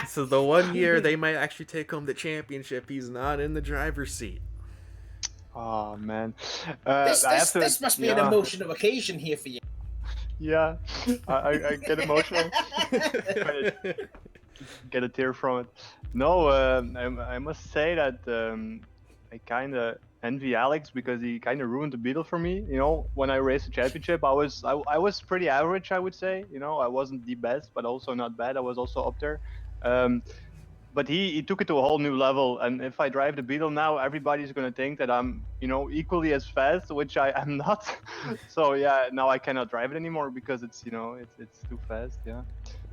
So the one year they might actually take home the championship, he's not in the driver's seat. Oh man, This must be an emotional occasion here for you. Yeah, I get emotional. Get a tear from it. No, I must say that I kind of envy Alex because he kind of ruined the Beetle for me. You know, when I raced the championship, I was pretty average, I would say. You know, I wasn't the best, but also not bad. I was also up there. But he took it to a whole new level. And if I drive the Beetle now, everybody's gonna think that I'm, you know, equally as fast, which I am not. So yeah, now I cannot drive it anymore because it's, you know, it's too fast. Yeah,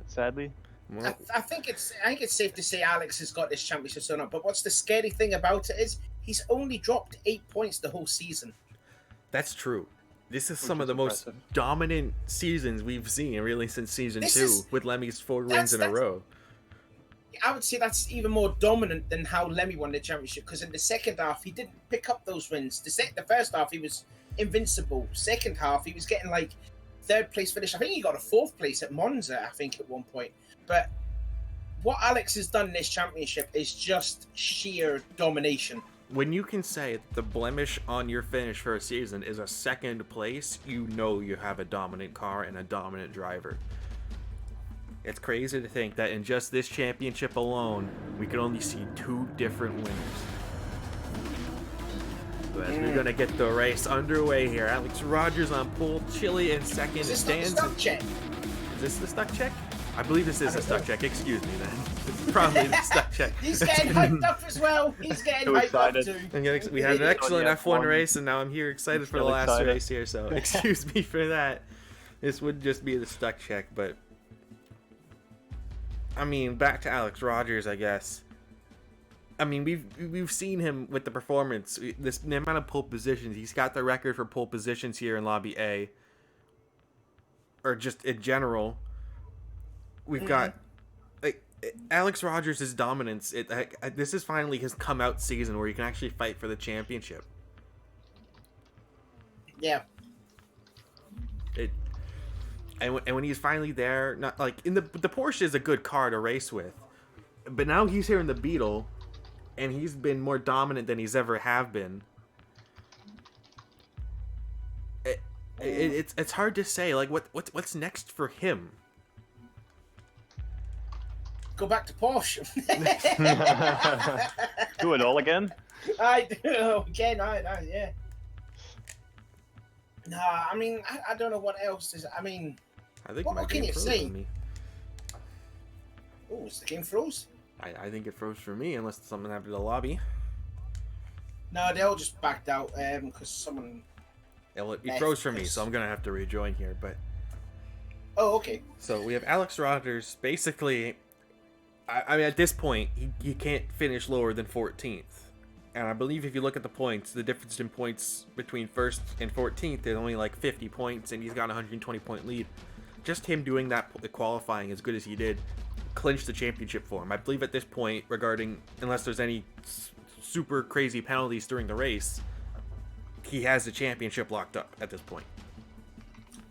sadly. Well, I think it's safe to say Alex has got this championship sewn up. But what's the scary thing about it is he's only dropped 8 points the whole season. that's true. This is some Which of the is most impressive. dominant seasons we've seen, really, since season This 2, is- with Lemmy's 4 wins in a row. I would say that's even more dominant than how Lemmy won the championship, because in the second half he didn't pick up those wins. The first half he was invincible. Second half he was getting like 3rd place finish. I think he got a 4th place at Monza, I think, at one point. But what Alex has done in this championship is just sheer domination. When you can say the blemish on your finish for a season is a 2nd place, you know you have a dominant car and a dominant driver. It's crazy to think that in just this championship alone, we could only see 2 different winners. So as we're gonna get the race underway here, Alex Rogers on pole, Chile in 2nd Is this not the stands. stuck check? Is this the stuck check? I believe this is a stuck check. Excuse me, then. It's probably the stuck check. He's getting hyped up as well. He's getting Too hyped up excited. too. We had an excellent Yeah, F1 F1. race, and now I'm here excited for the Still last excited. race here, so excuse me for that. This would just be the stuck check, but I mean, back to Alex Rogers, I guess. I mean, we've seen him with the performance, the amount of pole positions. He's got the record for pole positions here in Lobby A, or just in general. We've got like Alex Rogers' dominance. This is finally his come out season where he can actually fight for the championship. Yeah. And when he's finally there, not like in the Porsche is a good car to race with, but now he's here in the Beetle, and he's been more dominant than he's ever have been. It's hard to say like what's next for him. Go back to Porsche. Do it all again. I do again. Yeah. Nah, I mean, I don't know what else is. I mean, I think What my can game you froze say? on me. oh, is the game froze? I think it froze for me unless something happened to the lobby. No, they all just backed out because someone. It froze for me, so I'm gonna have to rejoin here. But Oh, okay. so we have Alex Rogers. Basically, I mean, at this point, he can't finish lower than 14th. And I believe if you look at the points, the difference in points between 1st and 14th is only like 50 points, and he's got a 120-point lead. Just him doing that qualifying as good as he did clinched the championship for him. I believe at this point, unless there's any super crazy penalties during the race, he has the championship locked up at this point.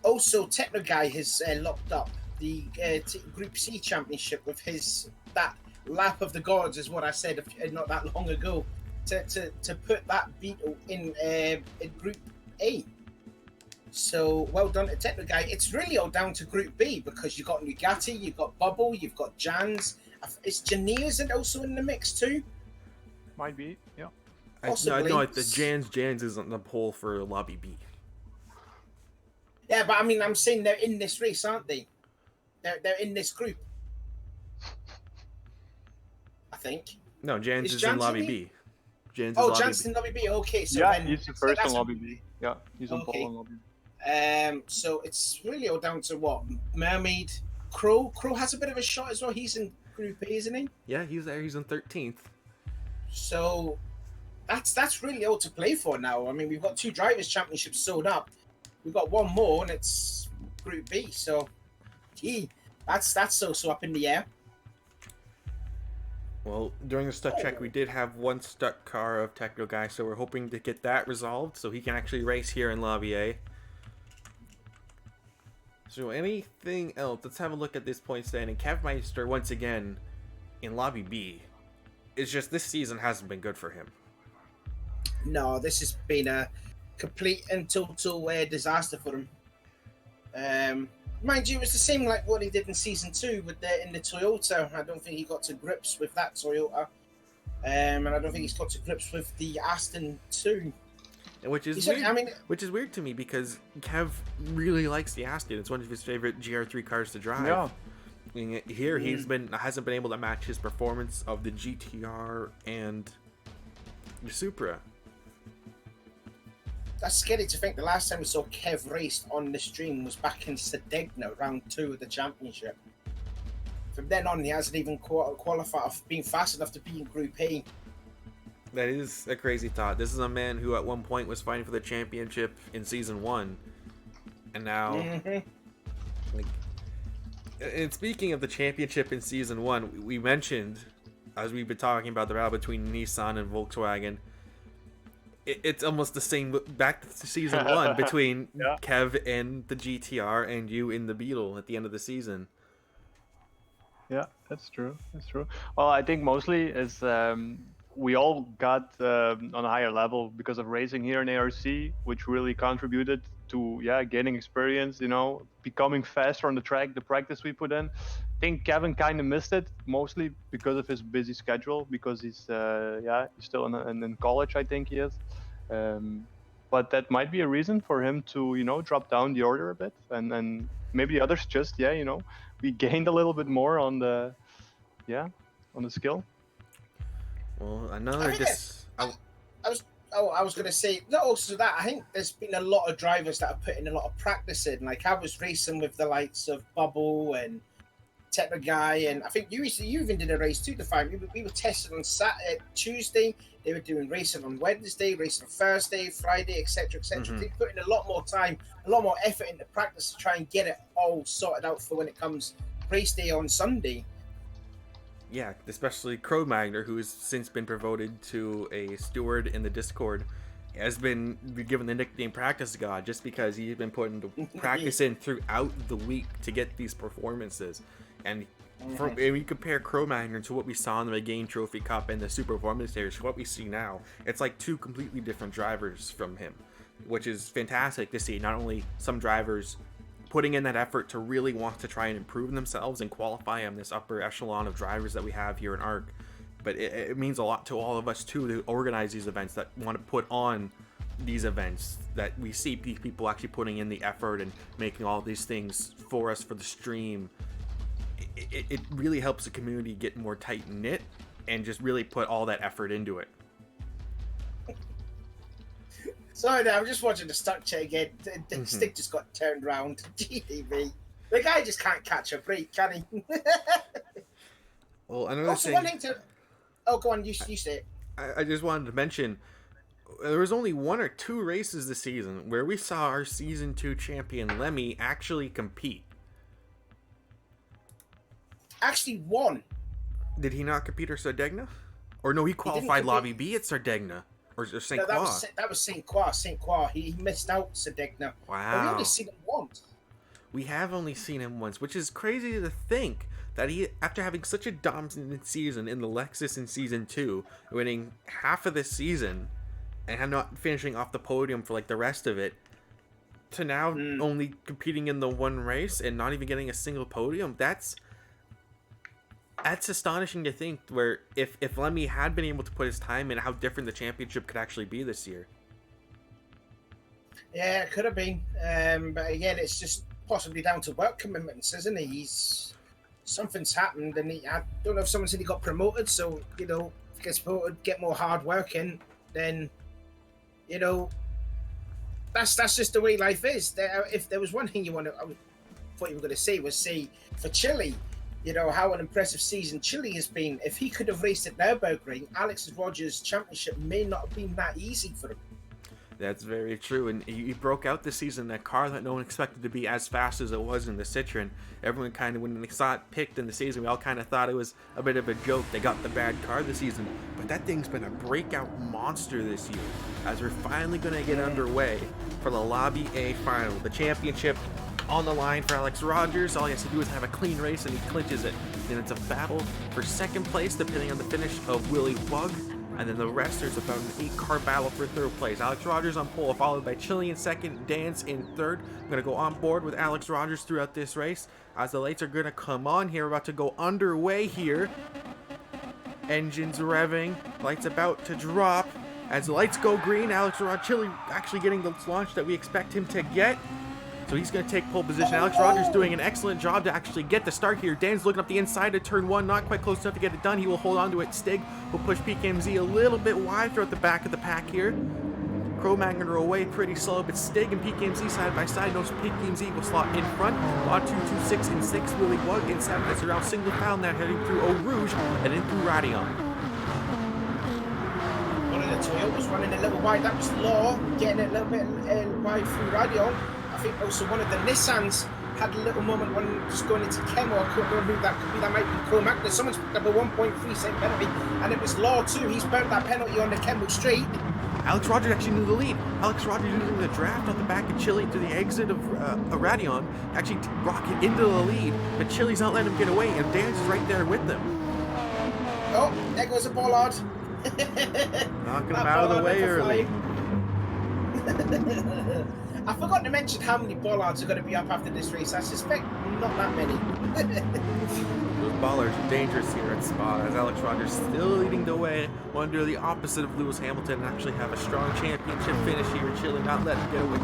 Also, Techno Guy has locked up the Group C championship with that lap of the gods is what I said not that long ago. To put that Beetle in Group A. So well done to Techno Guy. It's really all down to Group B because you've got Nugatti, you've got Bubble, you've got Jans. Is Janiers also in the mix too? Might be, yeah. Possibly. No, the Jans isn't the pole for Lobby B. Yeah, but I mean, I'm saying they're in this race, aren't they? They're in this group. I think. No, Jans is in Lobby B. Jans in Lobby B. Okay, so yeah, then, he's the first in Lobby B. Yeah, he's on pole in Lobby B. So it's really all down to what? Mermaid, Crow. Crow has a bit of a shot as well. He's in Group A, isn't he? Yeah, he's there. He's in 13th. So that's really all to play for now. I mean, we've got 2 drivers' championships sewn up. We've got one more, and it's Group B. So, gee, that's so up in the air. Well, during the stuck check, we did have one stuck car of Techno Guy, so we're hoping to get that resolved so he can actually race here in Lobby A. So anything else? Let's have a look at this point standing. Kevmeister, once again, in Lobby B. It's just this season hasn't been good for him. No, this has been a complete and total disaster for him. Mind you, it's the same like what he did in Season 2 in the Toyota. I don't think he got to grips with that Toyota. And I don't think he's got to grips with the Aston too. Which is weird, which is weird to me because Kev really likes the Aston. It's one of his favorite GR3 cars to drive. Yeah. I mean, here hasn't been able to match his performance of the GTR and the Supra. That's scary to think. The last time we saw Kev raced on the stream was back in Sedegna, round 2 of the championship. From then on, he hasn't even qualified, been fast enough to be in Group A. That is a crazy thought. This is a man who at one point was fighting for the championship in Season 1. And now... And speaking of the championship in Season 1, we mentioned, as we've been talking about the battle between Nissan and Volkswagen, it's almost the same back to Season 1 between Kev and the GTR and you in the Beetle at the end of the season. Yeah, that's true. That's true. Well, I think mostly is we all got on a higher level because of racing here in ARC, which really contributed to gaining experience, becoming faster on the track, the practice we put in. I think Kevin kind of missed it, mostly because of his busy schedule, because he's still in college, I think he is. But that might be a reason for him to, drop down the order a bit, and maybe the others just, we gained a little bit more on the skill. Well, I was going to say, not also that, I think there's been a lot of drivers that are putting a lot of practice in. Like, I was racing with the likes of Bubble and Techno Guy, and I think you even did a race too, Define. We were testing on Tuesday, they were doing racing on Wednesday, racing on Thursday, Friday, etc., etc. They're putting a lot more time, a lot more effort into practice to try and get it all sorted out for when it comes race day on Sunday. Yeah, especially CRubennnn, who has since been promoted to a steward in the Discord, has been given the nickname Practice God just because he's been putting the practice in throughout the week to get these performances. And when we compare CRubennnn to what we saw in the Regain Trophy Cup and the Super Performance Series, what we see now, it's like 2 completely different drivers from him, which is fantastic to see. Not only some drivers putting in that effort to really want to try and improve themselves and qualify on this upper echelon of drivers that we have here in ARC, but it means a lot to all of us too to organize these events, that want to put on these events, that we see people actually putting in the effort and making all these things for us for the stream. It really helps the community get more tight knit and just really put all that effort into it. Sorry, I'm just watching the stuck check again. The stick just got turned around. GTV. The guy just can't catch a break, can he? Well, another also, thing. One thing to... Oh, go on. You say it. I just wanted to mention, there was only 1 or 2 races this season where we saw our Season 2 champion Lemmy actually compete. Actually won. Did he not compete at Sardegna? Or no, he qualified Lobby B at Sardegna. Or St. No, Croix. that was St. Croix. St. Croix. He missed out Sardegna. Wow. We only seen him once. we have only seen him once, which is crazy to think that he, after having such a dominant season in the Lexus in Season 2, winning half of this season, and not finishing off the podium for like the rest of it, to now only competing in the one race and not even getting a single podium. That's astonishing to think, where if Lemmy had been able to put his time in, how different the championship could actually be this year. Yeah, it could have been. But again, it's just possibly down to work commitments, isn't it? Something's happened, and I don't know if someone said he got promoted, so, you know, if he gets promoted, get more hard work in, then, you know, that's just the way life is. If there was one thing I thought you were going to say was, say, for Chile, you know, how an impressive season Chile has been. If he could have raced at Nürburgring, Alex Rogers' championship may not have been that easy for him. That's very true, and he broke out this season that car that no one expected to be as fast as it was in the Citroen. Everyone kind of, when they saw it picked in the season, we all kind of thought it was a bit of a joke. They got the bad car this season, but that thing's been a breakout monster this year, as we're finally going to get underway for the Lobby A final. The championship on the line for Alex Rogers. All he has to do is have a clean race and he clinches it. And it's a battle for second place, depending on the finish of Willy Wug. And then the rest, there's about an 8-car battle for third place. Alex Rogers on pole, followed by Chile in second, Dance in third. I'm going to go on board with Alex Rogers throughout this race, as the lights are going to come on here. We're about to go underway here. Engines revving, lights about to drop. As the lights go green, Alex Rogers, Chile actually getting the launch that we expect him to get. So he's going to take pole position. Alex Rogers doing an excellent job to actually get the start here. Dan's looking up the inside of turn 1, not quite close enough to get it done. He will hold on to it. Stig will push PKMZ a little bit wide throughout the back of the pack here. CRubennnn are away pretty slow, but Stig and PKMZ side by side. Knows PKMZ will slot in front. Law 226 and 6, Willy Wug in 7. It's around single foul now, heading through Eau Rouge and in through Radion. One of the Toyotas running a little wide. That was Law getting it a little bit wide through Radion. I think also one of the Nissans had a little moment when just going into Chemo. I couldn't remember who that could be. That might be Cole Magnus. Someone's picked up a 1.3 second penalty, and it was Law too. He's burnt that penalty on the Chemo Street. Alex Rogers actually knew the lead. Alex Rogers using the draft on the back of Chile to the exit of Radion, actually rocket into the lead, but Chile's not letting him get away, and Dan's is right there with them. Oh, there goes a bollard. Knocking him out of the way early. I forgot to mention how many bollards are going to be up after this race. I suspect not that many. Those bollards are dangerous here at Spa, as Alex Rogers still leading the way. Want to do the opposite of Lewis Hamilton and actually have a strong championship finish here. Chile not letting him get away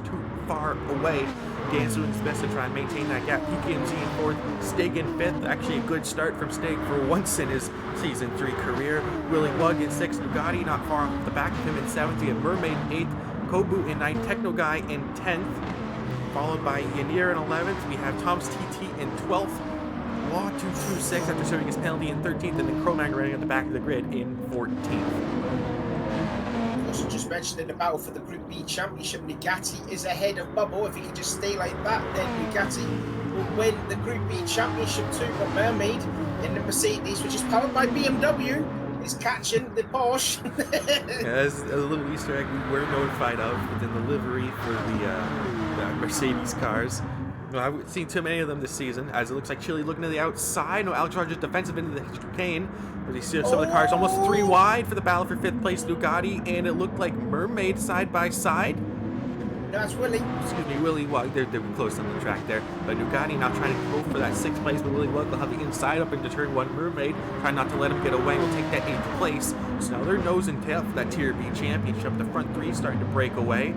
too far away. Dan's doing his best to try and maintain that gap. PKMZ in 4th, Stig in 5th. Actually a good start from Stig for once in his Season 3 career. Willy Wug in 6th, Bugatti not far off the back of him in 7th. You have Mermaid in 8th. Kobu in 9th, Techno Guy in 10th, followed by Yanir in 11th. We have Tom's TT in 12th, Law 226 after serving his penalty in 13th, and then CRubennnn running at the back of the grid in 14th. Also just mentioned in the battle for the Group B Championship, Nugatti is ahead of Bubble. If he can just stay like that, then Nugatti will win the Group B Championship too. But Mermaid in the Mercedes, which is powered by BMW, is catching the Porsche. As a little Easter egg we were notified of within the livery for the Mercedes cars. Well, I haven't seen too many of them this season, as it looks like Chile looking to the outside. No, Alex Rogers defensive into the chicane. As you see some of the cars almost 3 wide for the battle for 5th place, Nugatti, and it looked like Mermaid side by side. That's Willy. Excuse me, Willy Wug. They're close on the track there. But Nugatti now trying to go for that 6th place, but Willy Wug will have the inside up into turn 1. Mermaid trying not to let him get away. Will take that 8th place. So now they're nose and tail for that Tier B championship. The front 3 starting to break away.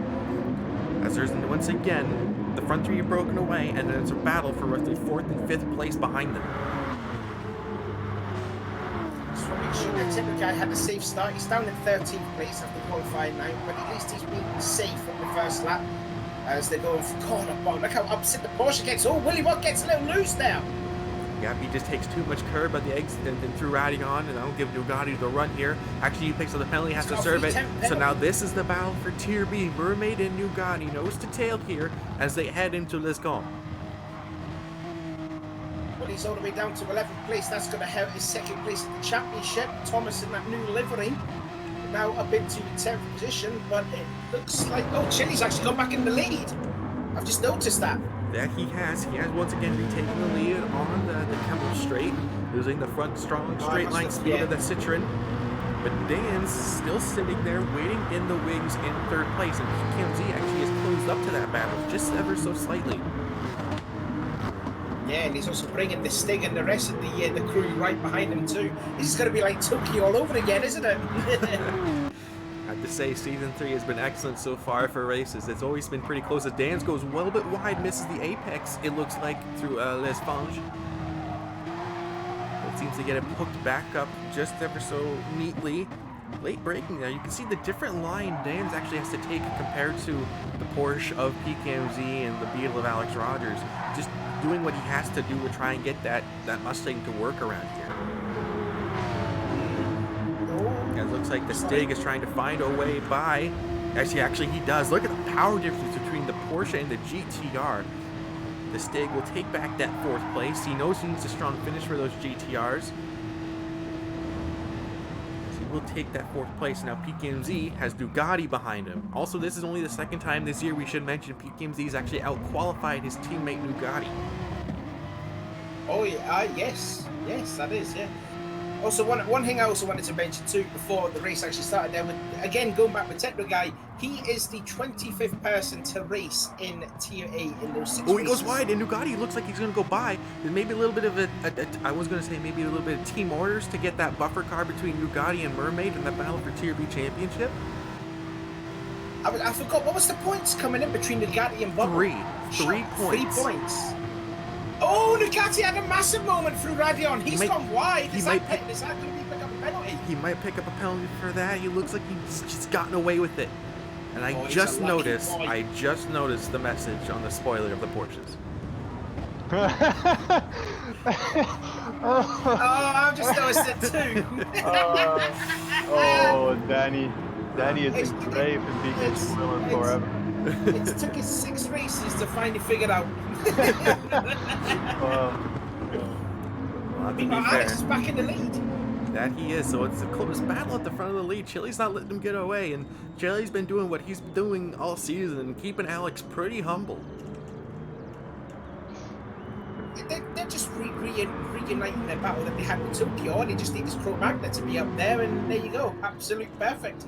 As there's once again the front 3 are broken away, and then it's a battle for roughly 4th and 5th place behind them. The Techno Guy had a safe start. He's down in 13th place after qualifying now, but at least he's been safe in the first lap as they're going for corner bomb. Look how upset the Porsche gets. Oh, Willy Wug gets a little loose now. Yeah, he just takes too much curb at the exit and through Radion, and that'll give Nugatti the run here. Actually, he picks up the penalty, has to serve it. So now this is the battle for Tier B. Mermaid and Nugatti nose to tail here as they head into Liscon. Well, he's all the way down to 11th place. That's going to hurt his 2nd place at the championship. Thomas in that new livery now up into 10th position, but it looks like, oh, Chile's actually gone back in the lead. I've just noticed that. that he has once again retaken the lead on the Kemmel Straight, losing the front strong straight line speed of the Citroen. But Dan's still sitting there waiting in the wings in third place, and PKMZ actually has closed up to that battle just ever so slightly. Yeah, and he's also bringing the Stig and the rest of the crew right behind him too. This is going to be like Tokyo all over again, isn't it? I have to say, Season 3 has been excellent so far for races. It's always been pretty close. As Dan's goes well a bit wide, misses the apex, it looks like, through Les Fanges. It seems to get it hooked back up just ever so neatly. Late braking there, you can see the different line Dan's actually has to take compared to the Porsche of PKMZ and the Beetle of Alex Rogers. Just doing what he has to do to try and get that Mustang to work around here. It looks like the Stig is trying to find a way by. Actually, he does. Look at the power difference between the Porsche and the GTR. The Stig will take back that 4th place. He knows he needs a strong finish for those GTRs. So he will take that 4th place. Now PKMZ has Ducati behind him. Also, this is only the 2nd time this year we should mention PKMZ has actually out-qualified his teammate Ducati. Oh yeah, yes, that is, yeah. Also, one thing I also wanted to mention too before the race actually started there, again going back with Techno Guy, he is the 25th person to race in Tier 8 in those 6 Oh, he races. goes wide, and Ducati looks like he's going to go by. There's maybe a little bit of I was going to say maybe a little bit of team orders to get that buffer car between Ducati and Mermaid in that battle for Tier B Championship. I forgot, what was the points coming in between Ducati and Bubba? 3 points. 3 points. Oh, Ducati had a massive moment through Radion. He's gone wide. Is that going to pick up a penalty? He might pick up a penalty for that. He looks like he's just gotten away with it. And I just noticed the message on the spoiler of the Porsches. Oh, I've just noticed it too. Oh, Danny has been brave and being spoiler forever. It took us 6 races to finally figure it out. Well, to be fair, Alex is back in the lead. That he is, so it's a close battle at the front of the lead. Chili's not letting him get away, and Chili's been doing what he's been doing all season and keeping Alex pretty humble. They're just reuniting their battle that they had with Tokyo. They just need this Cro-Magna to be up there, and there you go. Absolute perfect.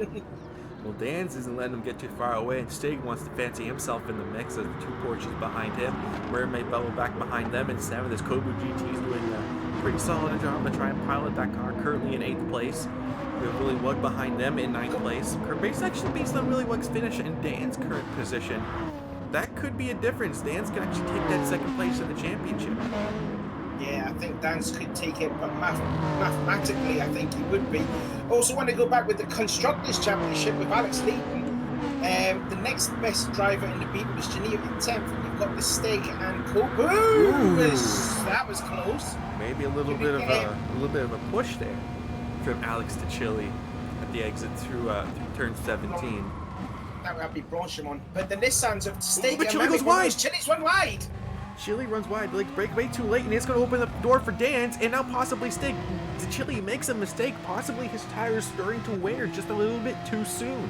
Well, Dan's isn't letting him get too far away, and Stig wants to fancy himself in the mix as the 2 Porsches behind him. Mermaid Bubble back behind them, and 7th is Kobu GT's doing a pretty solid job to try and pilot that car, currently in 8th place. We have Willy Wug behind them in 9th place. Actually, based on Willy Wug's finish and Dan's current position, that could be a difference. Dan's can actually take that 2nd place in the championship. Yeah, I think Dan's could take it, but mathematically, I think he would be. Also, want to go back with the Constructors' Championship with Alex leading. The next best driver in the beat was Geneva in 10th. You've got the Stig and Kobu. That was close. Maybe a little bit of a push there from Alex to Chili at the exit through turn 17. That would be Blanchimon. But the Nissans of Stig but Chili goes wide. Chili's run wide. Chili runs wide, like break way too late, and it's going to open up the door for Dan's, and now possibly Stig. Chili makes a mistake. Possibly his tires starting to wear just a little bit too soon.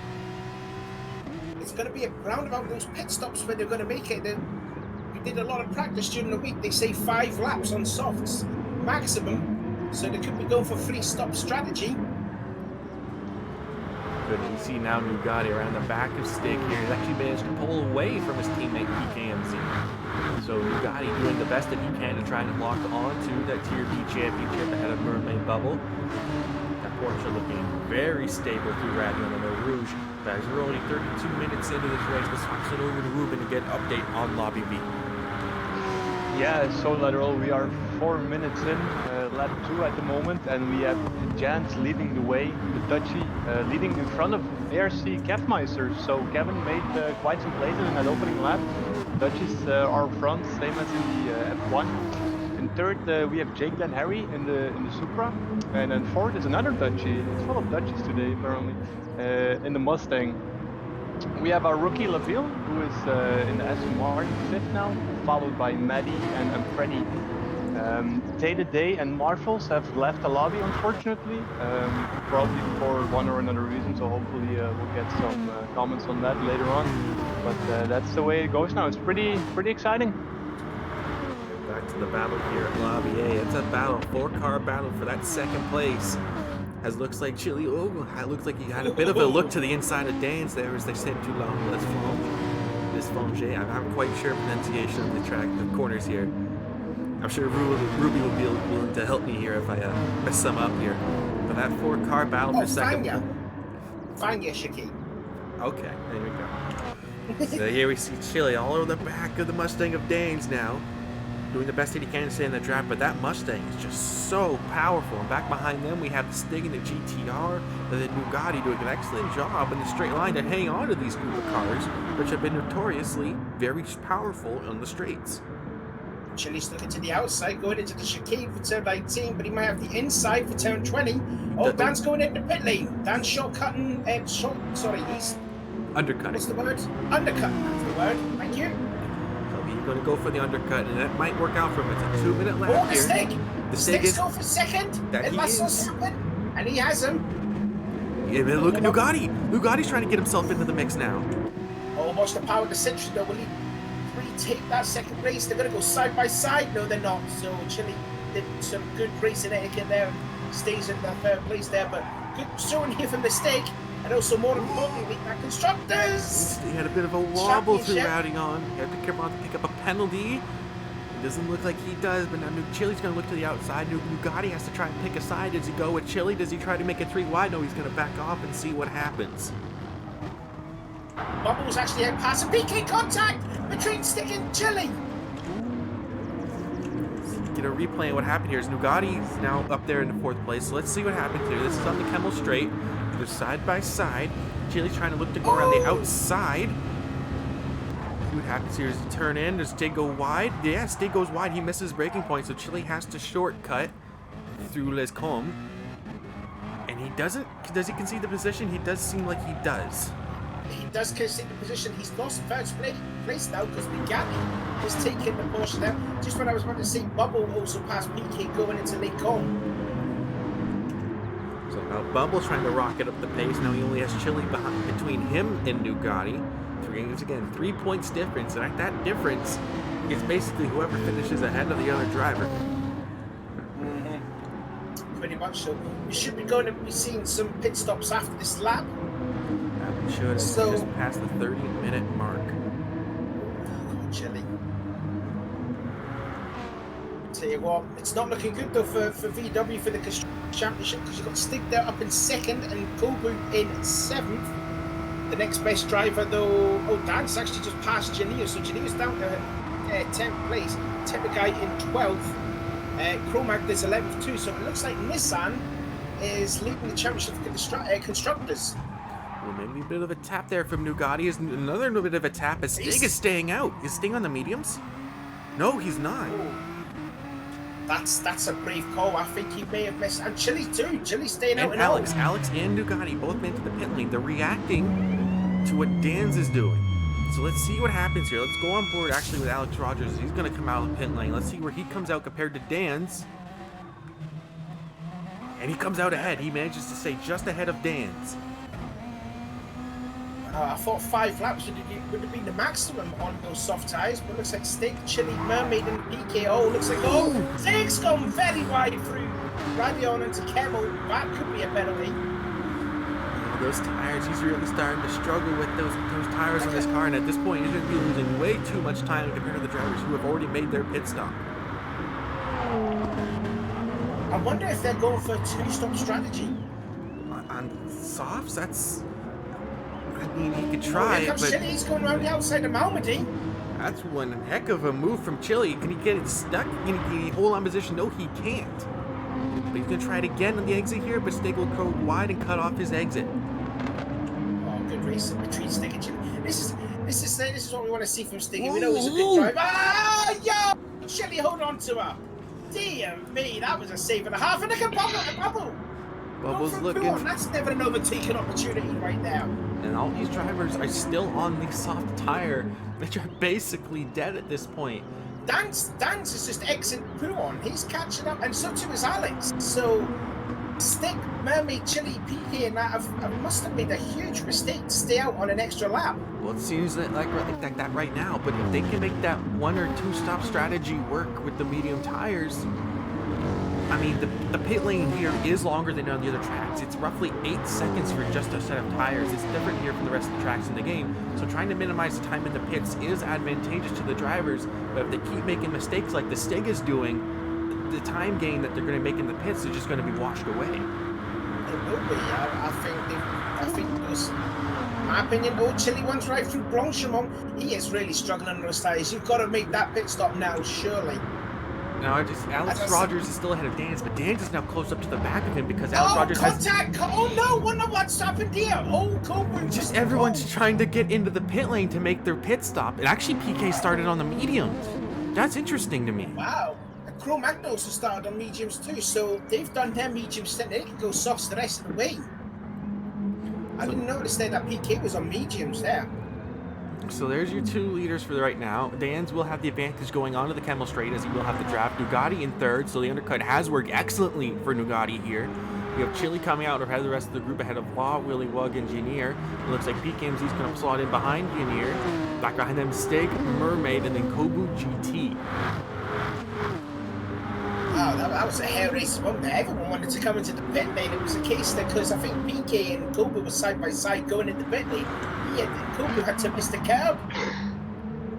It's going to be around about those pit stops where they're going to make it. We did a lot of practice during the week. They say 5 laps on softs maximum, so they could be going for 3-stop strategy. Good, you see now Ducati around the back of Stig here. He's actually managed to pull away from his teammate PKMZ. So Ducati doing the best that he can to try and lock on to that Tier B Championship ahead of Mermaid Bubble. That Porsche looking very stable through Radion and Eau Rouge. Guys, we're only 32 minutes into this race. Let's switch it over to Ruben to get an update on Lobby B. Yeah, so lateral, we are 4 minutes in, lap 2 at the moment, and we have Jans leading the way, the Dutchie leading in front of ARC Kevmeister. So Kevin made quite some places in that opening lap. Dutchies are front, same as in the F1. In third, we have Jake and Harry in the Supra, and then fourth is another Dutchie. It's full of Dutchies today, apparently, in the Mustang. We have our rookie Laville, who is in the Aston Martin 5th now, followed by Maddie and Freddie. Tate Day and Marshals have left the lobby, unfortunately, probably for one or another reason, so hopefully we'll get some comments on that later on. But that's the way it goes now. It's pretty exciting. back to the battle here at Lobby A. It's a battle, 4-car battle for that second place. As looks like Chili, it looks like he had a bit of a look to the inside of Dan's there as they said too long. Let's Fonge. I'm not quite sure pronunciation of the track, the corners here. I'm sure Ruby will be willing to help me here if I mess some up here. But that 4-car battle for second. Fine, Shiki. Okay, there we go. So here we see Chili all over the back of the Mustang of Danes now, doing the best that he can to stay in the draft, but that Mustang is just so powerful. And back behind them, we have the Stig and the GTR, and the Bugatti doing an excellent job in the straight line to hang on to these group of cars, which have been notoriously very powerful on the straights. Chili's looking to the outside, going into the chicane for turn 19, but he might have the inside for turn 20. Oh, Dan's going into pit lane. Dan's shortcutting, he's... Undercutting. What's the word? Undercutting, that's the word. Thank you. So he's going to go for the undercut, and that might work out for him. It's a 2-minute lap here. Stig! The Stig Stig's going for second. That it he must is. happen, and he has him. Yeah, man, look at Bugatti. Bugatti's trying to get himself into the mix now. Oh, watch the power of the Century, though. Will he retake that second place? They're going to go side by side. No, they're not. So Chili did some good racing etiquette there and stays in that third place there. But good showing here for mistake. And also, more importantly, that constructors. He had a bit of a wobble through routing on. He had to be careful not to pick up a penalty. It doesn't look like he does, but now Chili's going to look to the outside. Bugatti has to try and pick a side. Does he go with Chili? Does he try to make it 3 wide? No, he's going to back off and see what happens. Bubbles actually had pass and PK contact between Stig and Chili. Get a replay of what happened here. Nugatti's now up there in the 4th place. So let's see what happens here. This is on the Kemmel Straight. They're side by side. Chili's trying to look to go around the outside. See what happens here. Does he turn in? Does Stig go wide? Yeah, Stig goes wide. He misses braking point, so Chili has to shortcut through Les Combes. And he doesn't. Does he concede the position? He does seem like he does. He does concede the position. He's lost first place now because Bugatti has taken the portion there. Just when I was about to say, Bubble also passed PK going into Les Combes. So now Bubble's trying to rocket up the pace. Now he only has Chili between him and Nugatti. Again, 3 points difference. And at that difference, it's basically whoever finishes ahead of the other driver. Pretty much so. We should be going to be seeing some pit stops after this lap. We should. So, just past the 30-minute mark. Oh, Chili. Tell you what, it's not looking good though for VW for the championship because you've got Stig there up in 2nd and Kobu in 7th. The next best driver though, Dan's actually just passed Janio, so Janio's down to 10th place. Tepegai in 12th. Cromag is 11th too, so it looks like Nissan is leading the championship for the constructors. Well, maybe a bit of a tap there from Nugatti. Is another little bit of a tap as Stig is staying out. Is Stig on the mediums? No, he's not. Oh. That's a brave call. I think he may have missed. And Chili too. Chili's staying out. And Alex and Nugatti both made to the pit lane. They're reacting to what Dan's is doing. So let's see what happens here. Let's go on board actually with Alex Rogers. He's going to come out of the pit lane. Let's see where he comes out compared to Dan's. And he comes out ahead. He manages to stay just ahead of Dan's. I thought 5 laps would have been the maximum on those soft tyres, but looks like Stig, Chili, Mermaid, and PKO. Looks like, Stig's gone very wide through Radion into Kemmel. That could be a penalty. Those tires, he's really starting to struggle with those tires on this car, and at this point, he's going to be losing way too much time compared to the drivers who have already made their pit stop. I wonder if they're going for a 2-stop strategy. On softs, that's... I mean, he could try it, but... Chili, he's going around the outside of Malmedy. That's one heck of a move from Chili. Can he get it stuck? Can he hold on position? No, he can't. But he's going to try it again on the exit here, but Stig will go wide and cut off his exit. Oh, good racing between Stig and Chili. This is what we want to see from Stig. We know he's a good driver. Ah, yo! Chili, hold on to her. Dear me, that was a save and a half. And look at Bubble. Bubble's looking. That's never an overtaken opportunity right now. And all these drivers are still on the soft tire, which are basically dead at this point. Dan's is just exiting Puon. He's catching up, and so too is Alex. So Stick, Mermaid, Chili, PK, and that must have made a huge mistake to stay out on an extra lap. Well, it seems like that right now, but if they can make that 1 or 2 stop strategy work with the medium tires, I mean, the pit lane here is longer than on the other tracks. It's roughly 8 seconds for just a set of tires. It's different here from the rest of the tracks in the game. So trying to minimize the time in the pits is advantageous to the drivers. But if they keep making mistakes like the Stig is doing, the time gain that they're going to make in the pits is just going to be washed away. It will be. I think those, in my opinion, old Chili one's right through Blanchimont. He is really struggling on those tires. You've got to make that pit stop now, surely. No, Alex Rogers is still ahead of Dan's, but Dan's is now close up to the back of him because Alex Rogers contact! Oh no, what's happened here? Oh, Coburn. Just everyone's trying to get into the pit lane to make their pit stop. And actually, PK started on the mediums. That's interesting to me. Wow. Cro-Magnon also started on mediums too, so they've done their mediums, then they can go softs the rest of the way. I didn't notice that PK was on mediums there. So there's your 2 leaders for right now. Dan's will have the advantage going on to the Camel Straight as he will have the draft. Nugatti in 3rd, so the undercut has worked excellently for Nugatti here. We have Chili coming out ahead of the rest of the group ahead of Law, Willy Wug, and Junior. It looks like PKMZ's going to slot in behind Junior. Back behind them, Stig, Mermaid, and then Kobu GT. Wow, that was a hair race one there. Everyone wanted to come into the pit lane. It was a case there because I think PK and Kobu were side by side going into the pit lane. Kobu had to miss the curb.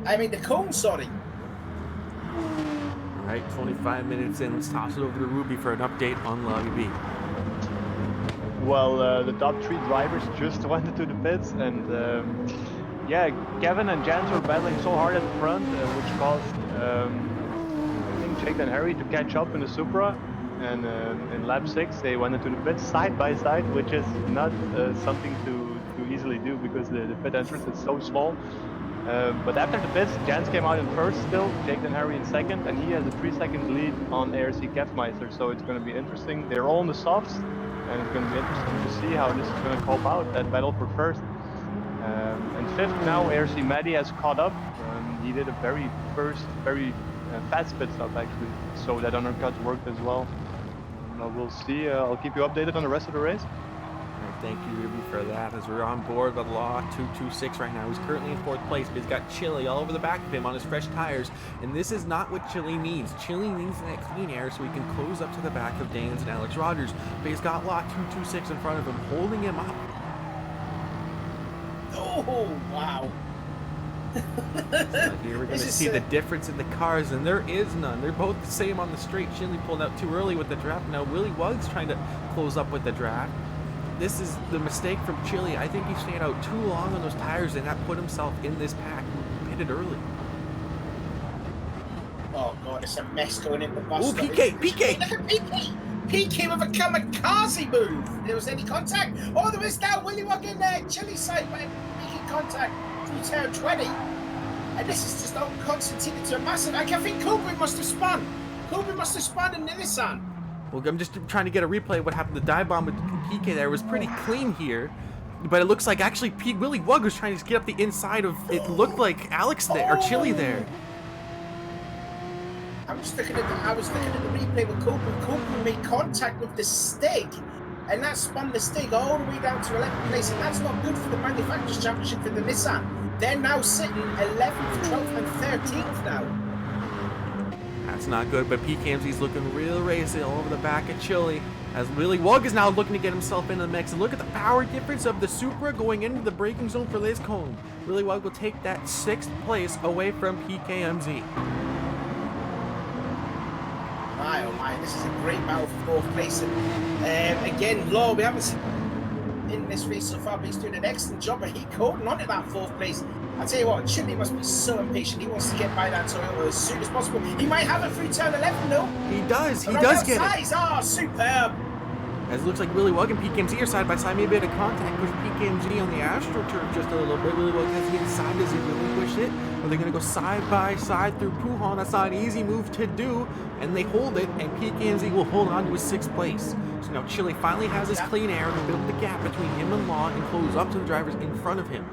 I mean the cone, sorry. Alright, 25 minutes in. Let's toss it over to Ruby for an update on Lobby B. Well, the top 3 drivers just went into the pits, and yeah, Kevin and Jans were battling so hard at the front, which caused Jake and Harry to catch up in the Supra, and in lap 6 they went into the pits side by side, which is not something to easily do because the pit entrance is so small. But after the pits, Jans came out in 1st still, Jake and Harry in 2nd, and he has a 3-second lead on ARC Kevmeister, so it's going to be interesting. They're all in the softs, and it's going to be interesting to see how this is going to cope out, that battle for 1st. And 5th now, ARC Maddie has caught up. He did a very fast pit stop actually, so that undercut worked as well. We'll see. I'll keep you updated on the rest of the race. Right, thank you, Ruby, for that. As we're on board with Law 226 right now, he's currently in 4th place, but he's got Chili all over the back of him on his fresh tires, and this is not what Chili needs. Chili needs that clean air so he can close up to the back of Dan's and Alex Rogers, but he's got Law 226 in front of him, holding him up. Oh, wow. So here we're going to see the difference in the cars, and there is none. They're both the same on the straight. Chili pulled out too early with the draft. Now Willy Wug's trying to close up with the draft. This is the mistake from Chili. I think he stayed out too long on those tires, and that put himself in this pack. He pitted early. Oh god, it's a mess going in the bus. Oh, PK! Look at PK! PK with a kamikaze move. There was any contact? Oh, there is now. Willy Wug in there. Chili side by making contact through turn 20. And this is just on Constantine to a massive. I think Coburn must have spun. Coburn must have spun in the Nissan. Well, I'm just trying to get a replay of what happened. The dive bomb with PK there was pretty clean here. But it looks like actually Willy Wug was trying to get up the inside of, it looked like Alex there, or Chili there. I was looking at the replay with Coburn. Coburn made contact with the Stig, and that spun the Stig all the way down to 11th place, and that's not good for the Manufacturers' Championship for the Nissan. They're now sitting 11th, 12th, and 13th now. That's not good, but PKMZ's looking real racy all over the back of Chili. As Willy Wug is now looking to get himself into the mix. And look at the power difference of the Supra going into the braking zone for Liz Cone. Willy Wug will take that 6th place away from PKMZ. My oh my, this is a great battle for 4th place. And again, Law, we haven't seen in this race so far, but he's doing an excellent job, but he holding on to that 4th place. I tell you what, Chili must be so impatient. He wants to get by that Toyota as soon as possible. He might have it through turn 11, though. He does get it. Oh, superb. As it looks like Willy Wug and PKMZ are side by side, maybe a bit of contact with PKMZ on the AstroTurf just a little bit. Willy Wug has the inside, does he relinquish it? Or they're going to go side by side through Pujon. That's not an easy move to do. And they hold it, and PKMZ will hold on to his 6th place. So now Chili finally has his clean air to build the gap between him and Law and close up to the drivers in front of him.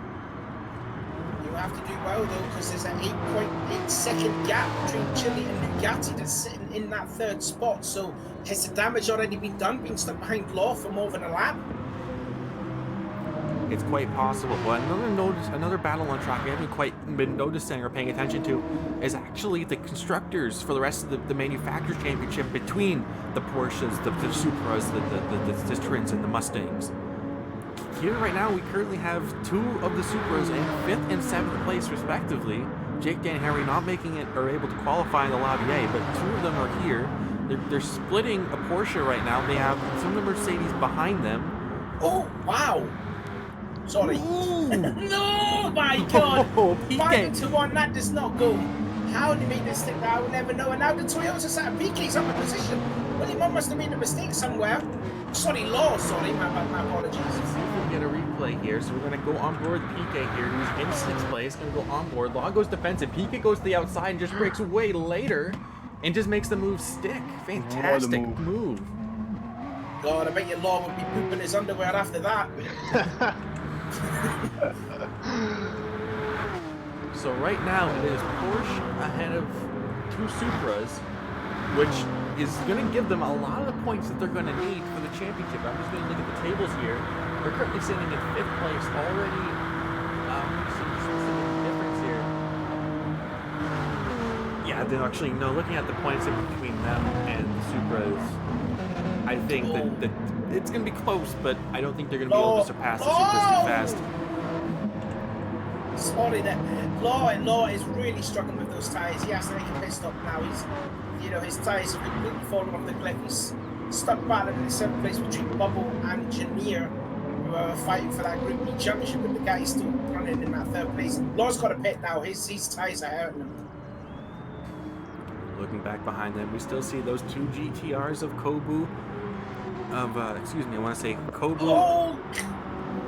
You have have to do well though, because there's an 8.8 second gap between Chile and Bugatti that's sitting in that third spot. So has the damage already been done, being stuck behind Law for more than a lap? It's quite possible. But another battle on track we haven't quite been noticing or paying attention to is actually the constructors for the rest of the Manufacturers Championship between the Porsches, the Supras, the Citroens, and the Mustangs. Here right now, we currently have 2 of the Supras in 5th and 7th place respectively. Jake Dan Henry not making it or able to qualify in the Lobby A, but 2 of them are here. They're splitting a Porsche right now. They have some of the Mercedes behind them. Oh, wow. Sorry. No, my God. Oh, 5-1, that does not go. How did he make this thing? I will never know. And now the Toyota's sat at PK's up in position. Well, he must have made a mistake somewhere. Sorry, Law. Sorry, my apologies. Let's see if we can get a replay here. So we're going to go on board PK here, who's in 6th place. Going to go on board. Law goes defensive. PK goes to the outside and just breaks away later and just makes the move stick. Fantastic move. God, I bet your Law would be pooping his underwear after that. So right now it is Porsche ahead of 2 Supras, which is going to give them a lot of the points that they're going to need for the championship. I'm just going to look at the tables here. They're currently sitting in 5th place already. Some difference here. Yeah, they're actually, no, looking at the points in between them and the Supras, I think that it's going to be close, but I don't think they're going to be able to surpass the Supras too fast. Sorry, that Law is really struggling with those tyres. He has to make a pit stop now. He's, his tyres have completely fallen off the cliff. He's stuck battling in the 7th place between Bubble and Janier, who are fighting for that Group B championship, but the guy's still running in that 3rd place. Law's got a pit now. His tyres are hurting him. Looking back behind them, we still see those 2 GTRs of Kobu. Excuse me, I want to say Kobu,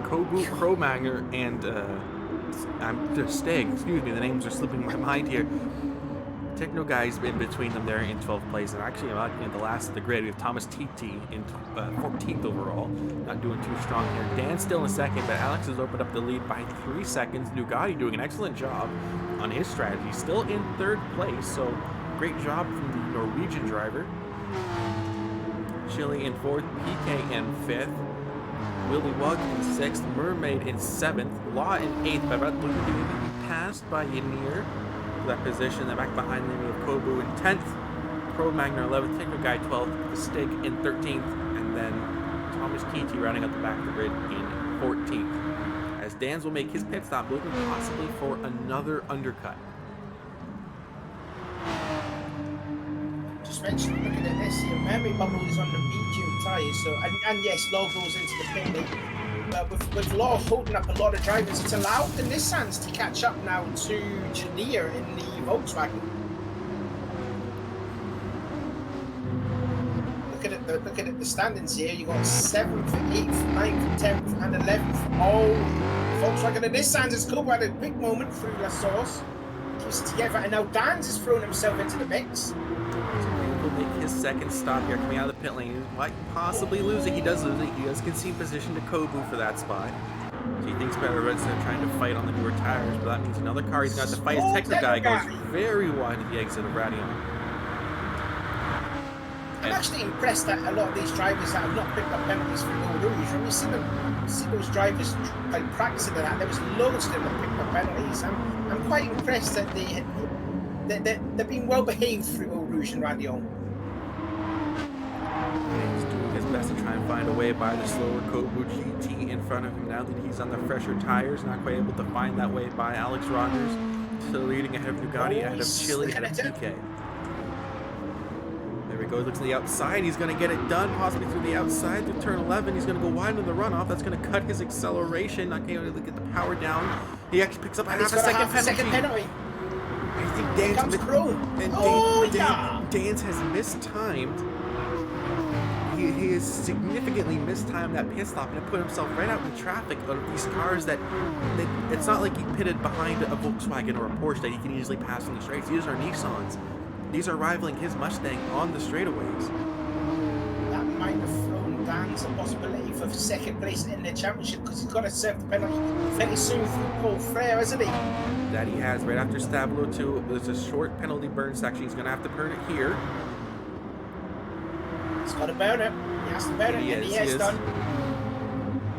Kromagner, and Steg. Excuse me, the names are slipping my mind here. Techno guys in between them there in 12th place, and actually looking at the last of the grid, we have Thomas TT in 14th overall. Not doing too strong here. Dan's still in 2nd, but Alex has opened up the lead by 3 seconds. Nugatti doing an excellent job on his strategy, still in 3rd place, so great job from the Norwegian driver. Chile in 4th, PK in 5th, Willy Wug in 6th, Mermaid in 7th, Law in 8th, but about looking to be passed by Yanir for that position. Then back behind them we have Kobu in 10th, Kromagner 11th, Techno Guy 12th, the Stig in 13th, and then Thomas TT rounding out the back of the grid in 14th. As Dan's will make his pit stop, looking possibly for another undercut. Looking at this here, Memory Bubble is on the medium tyres, so and yes, Law goes into the pit lane. With Law holding up a lot of drivers, it's allowed the Nissans to catch up now to Janier in the Volkswagen. Looking at the standings here, you got 7th, 8th, 9th, 10th, and 11th. Oh, Volkswagen and Nissans has come at a big moment through La Source. Keeps it together, and now Dan's has thrown himself into the mix. Will make his 2nd stop here, coming out of the pit lane. He might possibly lose it. He does lose it. He does concede position to Kobu for that spot. So he thinks better instead of trying to fight on the newer tires, but that means another car he's got to fight. His Techno guy goes very wide at the exit of Radion. I'm actually impressed that a lot of these drivers that have not picked up penalties for Eau Rouge, when we see those drivers like practicing that, there was loads of them that picked up penalties. I'm quite impressed that they're being well behaved through Eau Rouge and Radion. He's doing his best to try and find a way by the slower Kobu GT in front of him now that he's on the fresher tires. Not quite able to find that way by Alex Rodgers. Still leading ahead of Nugatti, ahead of Chile, ahead of TK. There we go, looks to the outside. He's going to get it done, possibly through the outside, through turn 11. He's going to go wide on the runoff. That's going to cut his acceleration. Not going to get the power down. He actually picks up a half a second penalty. I think Dan's has mistimed. He has significantly mistimed that pit stop and put himself right out in traffic of these cars that it's not like he pitted behind a Volkswagen or a Porsche that he can easily pass on the straights. These are Nissans. These are rivaling his Mustang on the straightaways. That might have thrown Dan he's a possibility for second place in the championship because he's got to serve the penalty fairly soon through Paul Frere, hasn't he? That he has right after Stabilo 2. There's a short penalty burn section. He's going to have to burn it here. He's got to burn it. He has to burn it, and he has done.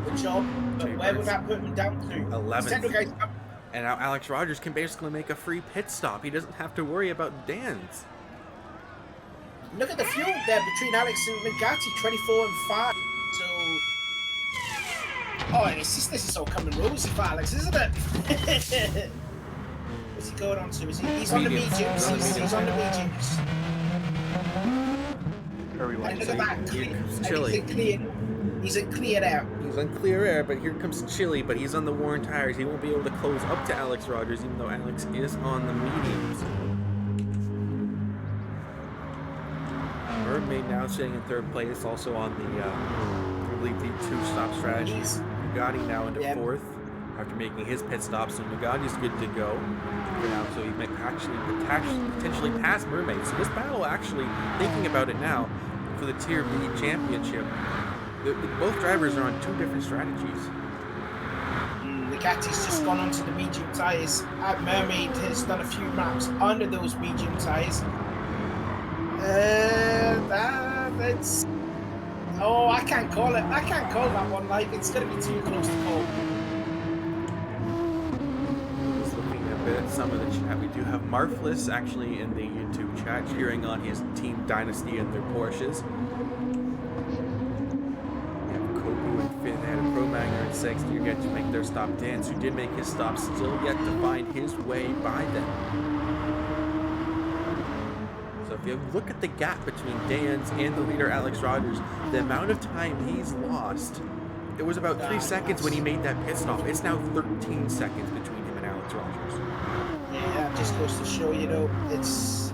Good job. But where would that put him down to? 11th. And now Alex Rogers can basically make a free pit stop. He doesn't have to worry about Dan's. Look at the fuel there between Alex and Bugatti, 24 and 5. So, oh, this is all coming rosy for Alex, isn't it? What's he going on to? He's on the mediums. He's on the mediums. Very well. And look at that. Chili. He's in clear air. He's on clear air, but here comes Chili, but he's on the worn tires. He won't be able to close up to Alex Rogers, even though Alex is on the mediums. Mermaid now sitting in third place, also on the, I believe, the two-stop strategy. Bugatti now into fourth after making his pit stop, so Bugatti's good to go for now, so he might actually potentially pass Mermaid. So this battle, actually, thinking about it now, for the Tier B Championship, both drivers are on two different strategies. Bugatti's just gone onto the medium tyres. Mermaid has done a few laps under those medium tyres. That's... Oh, I can't call it. I can't call that one. Like, it's going to be too close to call. Just looking a bit at some of the chat, we do have Marfless actually in the YouTube chat cheering on his Team Dynasty and their Porsches. We have Kobu in fifth, and Pro-Magner in sixth. You get to make their stop. Dance, who did make his stop, still yet to find his way by them. If you look at the gap between Dan's and the leader Alex Rogers, the amount of time he's lost, it was about 3 seconds when he made that pit stop. It's now 13 seconds between him and Alex Rogers. Yeah, that just goes to show, you know, it's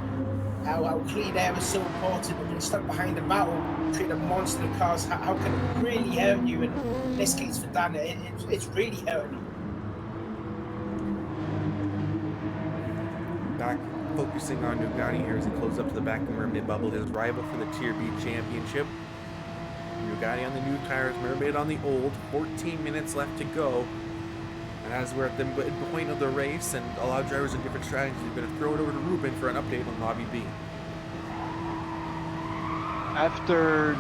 how clean air is so important. When you're stuck behind the battle, between the monster cars, how can it really hurt you? And in this case for Dan, it's really hurting him. Back focusing on Bugatti here as he closes up to the back of Mermaid Bubble, his rival for the Tier B Championship. Bugatti on the new tires, Mermaid on the old. 14 minutes left to go. And as we're at the point of the race and a lot of drivers in different strategies, we're going to throw it over to Ruben for an update on Lobby B. After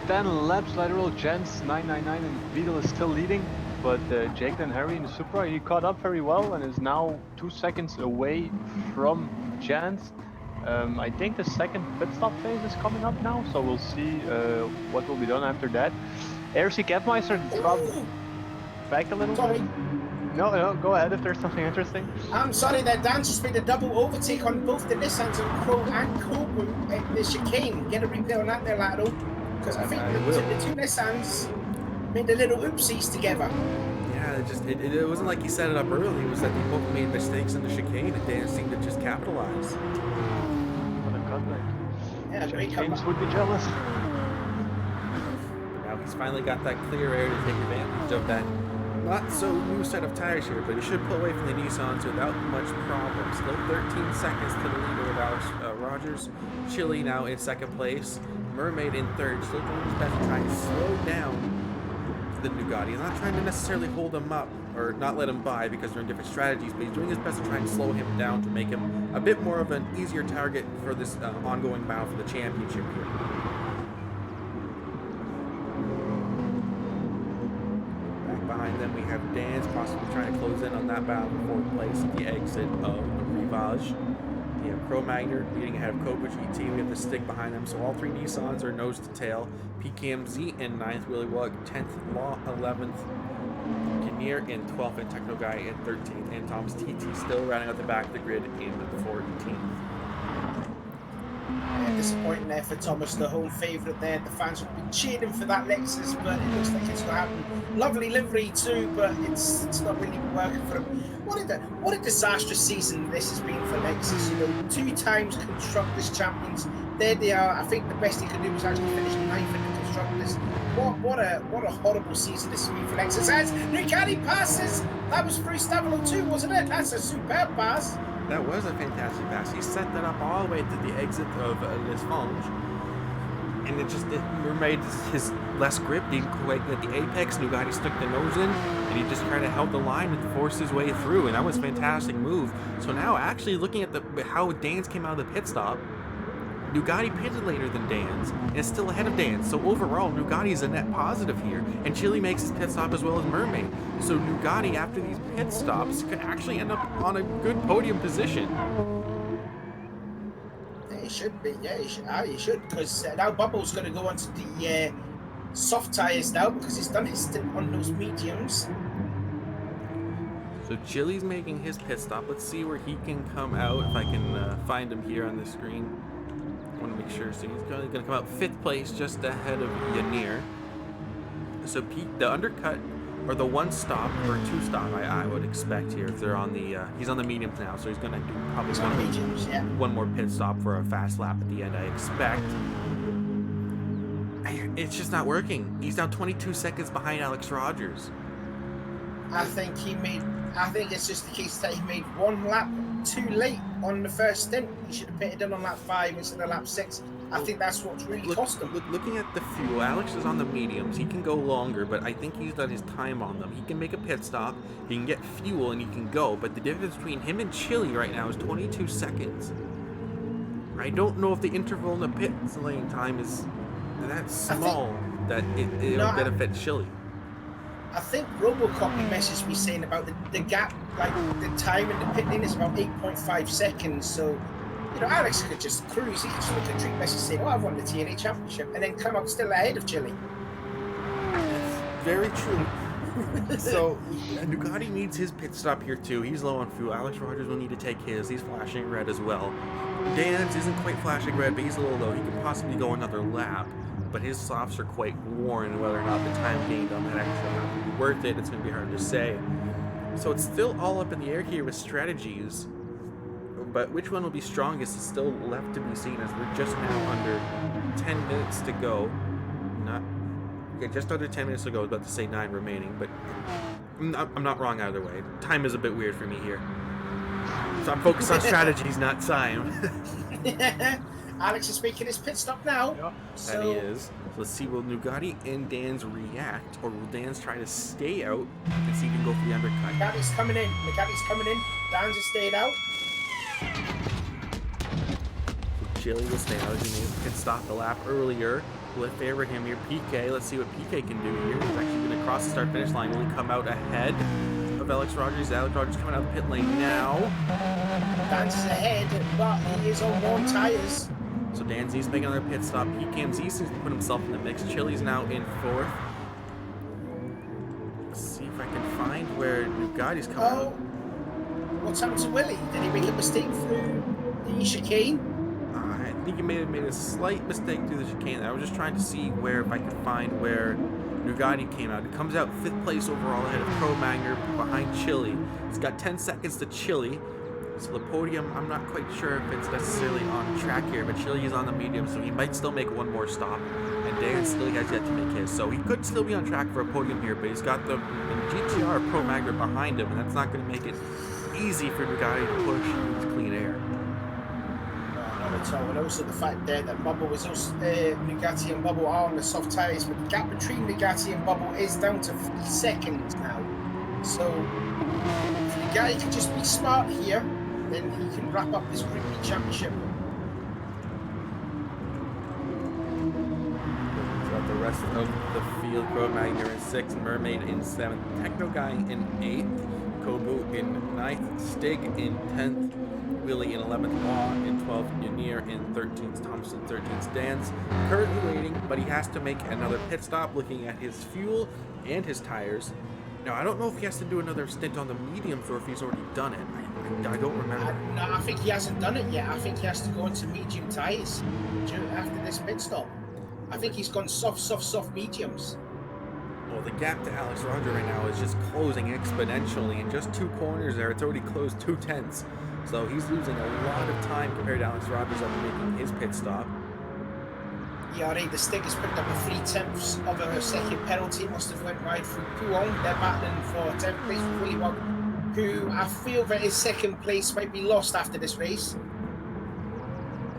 10 laps lateral, Jens 999 and Beetle is still leading, but Jake and Harry in the Supra, he caught up very well and is now 2 seconds away from Jens. I think the second pit stop phase is coming up now, so we'll see what will be done after that. RC Capmeister dropped back a little bit. No, go ahead if there's something interesting. I'm sorry that Dan just made a double overtake on both the Nissans and Crow and Kobu at the chicane. Get a replay on that there, lateral. Because I think the two Nissans made a little oopsies together. Yeah, it wasn't like he set it up early. It was that they both made mistakes in the chicane and Dan seemed to just capitalize. What a comeback. Yeah, great James comeback. would be jealous. But now he's finally got that clear air to take advantage of that not so new set of tires here, but he should pull away from the Nissans without much problem. Still 13 seconds to the leader of Alex Rogers. Chili now in second place. Mermaid in third. Still doing his best to try and slow down the Bugatti. He's not trying to necessarily hold him up or not let him by because they're in different strategies, but he's doing his best to try and slow him down to make him a bit more of an easier target for this ongoing battle for the championship here. Behind them we have Dan's possibly trying to close in on that battle in fourth place at the exit of Rivage. We have Cro-Magner leading ahead of Cobra GT. We have the stick behind them, so all three Nissans are nose to tail. PKMZ in 9th, Willy Wug 10th, Law 11th, Kinnear in 12th, and Techno Guy in 13th, and Thomas TT still rounding out the back of the grid in the 14th. Yeah, disappointing there for Thomas, the home favourite there. The fans would be cheering for that Lexus, but it looks like it's going to happen. Lovely livery too, but it's not really working for him. What a disastrous season this has been for Lexus. You know, 2 times Constructors champions. There they are. I think the best he could do was actually finish 9th in the Constructors. What a horrible season this has been for Lexus. As Ducati passes, that was through Stabilo too, wasn't it? That's a superb pass. That was a fantastic pass. He set that up all the way to the exit of Les Fanges. and it made his less grip, didn't quite get the apex. Nugatti stuck the nose in, and he just kind of held the line and forced his way through, and that was a fantastic move. So now, actually looking at how Dan's came out of the pit stop, Nugatti pitted later than Dan's, and is still ahead of Dan's. So overall, Nugatti is a net positive here, and Chile makes his pit stop as well as Mermaid. So Nugatti, after these pit stops, could actually end up on a good podium position. He should be, yeah, he should, because now Bubbles going to go onto the soft tyres now, because he's done his stint on those mediums. So Chile's making his pit stop. Let's see where he can come out, if I can find him here on the screen. I want to make sure. So he's going to come out 5th place, just ahead of Yanir. So Pete, the undercut, or the 1 stop, or 2 stop, I would expect here, if they're on the, he's on the mediums now, so he's going to do probably one more pit stop for a fast lap at the end, I expect. It's just not working. He's now 22 seconds behind Alex Rogers. I think it's just the case that he made 1 lap too late on the first stint. He should have pitted in on lap 5 instead of lap 6. I think that's what's really cost him. Looking at the fuel, Alex is on the mediums. He can go longer, but I think he's done his time on them. He can make a pit stop, he can get fuel, and he can go. But the difference between him and Chile right now is 22 seconds. I don't know if the interval in the pit lane time is that small that it'll benefit Chile. I think Robocop messaged me saying about the gap, like the time in the pit lane is about 8.5 seconds. So, you know, Alex could just cruise. He could just look at Drake message saying, "Oh, I've won the TNA Championship," and then come up still ahead of Chile. Very true. So Nugatti needs his pit stop here too. He's low on fuel. Alex Rogers will need to take his. He's flashing red as well. Dan's isn't quite flashing red, but he's a little low. He could possibly go another lap, but his softs are quite worn. Whether or not the time gained on that actually not going to be worth it, it's going to be hard to say. So it's still all up in the air here with strategies, but which one will be strongest is still left to be seen, as we're just now under 10 minutes to go. Just under 10 minutes to go. I was about to say 9 remaining, but I'm not wrong either way. Time is a bit weird for me here. So I'm focused on strategies, not time. Alex is making his pit stop now. Yep. That he is. So let's see, will Nugatti and Dan's react, or will Dan's try to stay out and see if he can go for the undercut? Nugatti's coming in. Dan's has stayed out. So Chile will stay out. He can stop the lap earlier. Will it favor him here? PK, let's see what PK can do here. He's actually going to cross the start-finish line. Will he come out ahead of Alex Rogers? Alex Rogers coming out of the pit lane now. Dan's is ahead, but he is on 1 tires. So Danzy's making another pit stop. PKMZ seems to put himself in the mix. Chile's now in 4th. Let's see if I can find where Nugatti's coming out. What's happened to Willie? Did he make a mistake through the chicane? I think he may have made a slight mistake through the chicane. I was just trying to see if I could find where Nugatti came out. It comes out 5th place overall ahead of Cro-Magnon behind Chile. He's got 10 seconds to Chile. So the podium, I'm not quite sure if it's necessarily on track here, but Chile is on the medium, so he might still make 1 more stop. And Dan still has yet to make his. So he could still be on track for a podium here, but he's got the GTR Cro-Magnon behind him, and that's not going to make it easy for Nugatti to push into clean air. And also the fact there that Bubble was also Nugatti and Bubble are on the soft tyres, but the gap between Nugatti and Bubble is down to 3 seconds now. So if Nugatti can just be smart here, then he can wrap up this Group B Championship. So the rest of the field, Cro-Magnon in 6th, Mermaid in 7th, Techno Guy in 8th, Kobu in 9th, Stig in 10th, Willie in 11th, Law in 12th, Yanir in 13th, Thompson 13th, Dan's currently waiting, but he has to make another pit stop looking at his fuel and his tires. Now, I don't know if he has to do another stint on the mediums or if he's already done it. I don't remember. No, I think he hasn't done it yet. I think he has to go into medium tyres after this pit stop. I think he's gone soft mediums. Well, the gap to Alex Rogers right now is just closing exponentially. In just 2 corners there, it's already closed 2/10. So he's losing a lot of time compared to Alex Rogers after making his pit stop. Yeah, right, the Stig has picked up a 3/10 of a second penalty. Must have went wide through Pouon. They're battling for 10th place with Willie Wog, who I feel that his 2nd place might be lost after this race.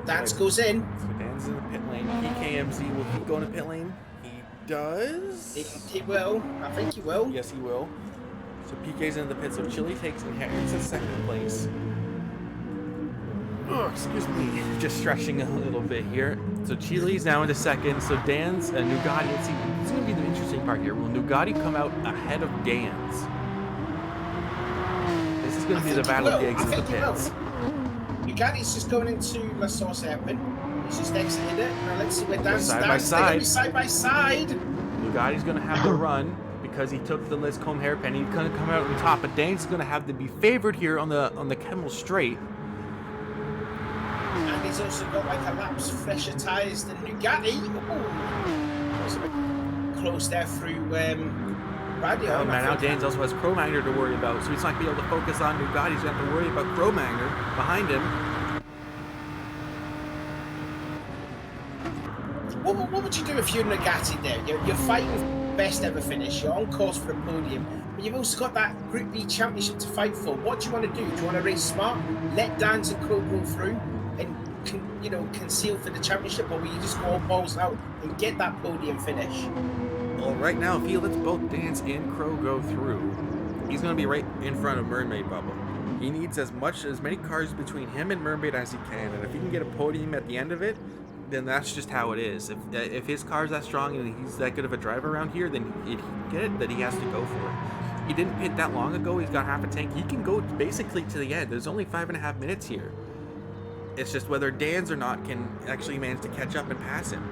Dance goes in. So Dan's in the pit lane. PKMZ, will he go in the pit lane? He does. He will. I think he will. Yes, he will. So PK's in the pit, so Chile takes inherits in second place. Oh, excuse me, just stretching a little bit here. So Chile's now into second. So Dan's Nugatti. Let's see, this is going to be the interesting part here. Will Nugatti come out ahead of Dan's? This is going to be the battle of the eggs in the pits. Nugatti's just going into La Source Airpin. He's just exited it. Now let's see where Dan's side by side. Side by side. Nugatti's going to have to run because he took the Liscombe hairpin. He's going to come out on top, but Dan's going to have to be favored here on the Kemmel Straight. And he's also got like a lap's fresher tyres than Nugatti. Close there through radio. Oh man, now Dan's also has Crowmagner to worry about, so he's not going to be able to focus on Nugatti. He's going to have to worry about Crowmagner behind him. What would you do if you're Nugatti there? You're fighting best ever finish. You're on course for a podium. But you've also got that Group B championship to fight for. What do you want to do? Do you want to race smart? Let Dan's and Crow go through and conceal for the championship, or will you just go all balls out and get that podium finish? Well, right now, if he lets both Dan's and Crow go through, he's going to be right in front of Mermaid Bubble. He needs as many cars between him and Mermaid as he can, and if he can get a podium at the end of it, then that's just how it is. If his car's that strong and he's that good of a driver around here, then if he can get it, then he has to go for it. He didn't pit that long ago. He's got half a tank. He can go basically to the end. There's only 5.5 minutes here. It's just whether Dan's or not can actually manage to catch up and pass him.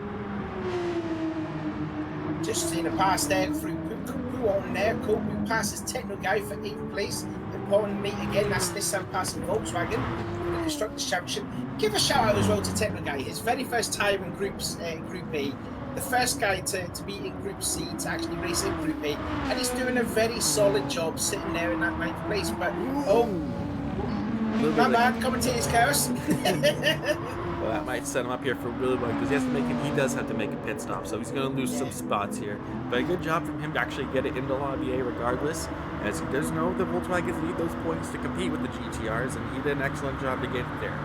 Just seen a pass there through Poo on there. Poo passes Techno Guy for 8th place. Important meet again. That's this time passing Volkswagen for the Constructors Championship. Give a shout out as well to Techno Guy. His very first time in Group B. The first guy to be in Group C to actually race in Group A. And he's doing a very solid job sitting there in that 9th place. But my man, commentator's curse. Well, that might set him up here for really well because he does have to make a pit stop, so he's going to lose some spots here. But a good job from him to actually get it into Lobby A regardless, as he does know the Volkswagens need those points to compete with the GTRs, and he did an excellent job to get it there.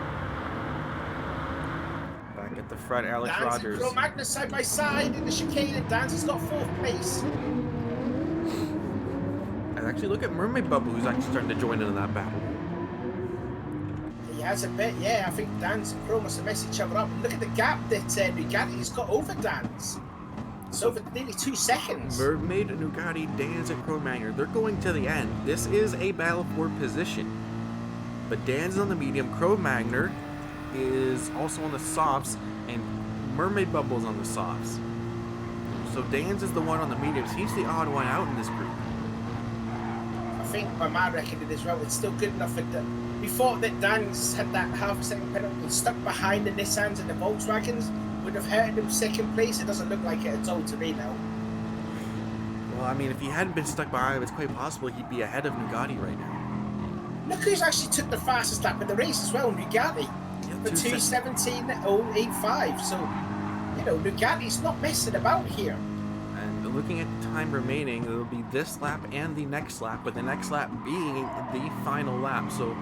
Back at the front, Alex Rogers. Dan's and Magnus side by side in the chicane, and Dan's has got 4th place. And actually, look at Mermaid Bubble, who's actually starting to join into that battle. Has a bit, yeah. I think Dan's and Crow must have messed each other up. Look at the gap that Nugatti's got over Dan's. It's over nearly 2 seconds. Mermaid, Nugatti, Dan's, and Crowmagner, they're going to the end. This is a battle for position. But Dan's on the medium, Crowmagner is also on the softs, and Mermaid Bubble's on the softs. So Dan's is the one on the mediums. He's the odd one out in this group. I think by my reckoning as well, it's still good enough for we thought that Dan's had that half a second penalty stuck behind the Nissans and the Volkswagens would have hurt him 2nd place. It doesn't look like it at all to me now. Well, I mean, if he hadn't been stuck behind him, it's quite possible he'd be ahead of Nugatti right now. Look who's actually took the fastest lap in the race as well, Nugatti. Yeah, For 2:17.085. So, Nugatti's not messing about here. And looking at the time remaining, it'll be this lap and the next lap, with the next lap being the final lap. So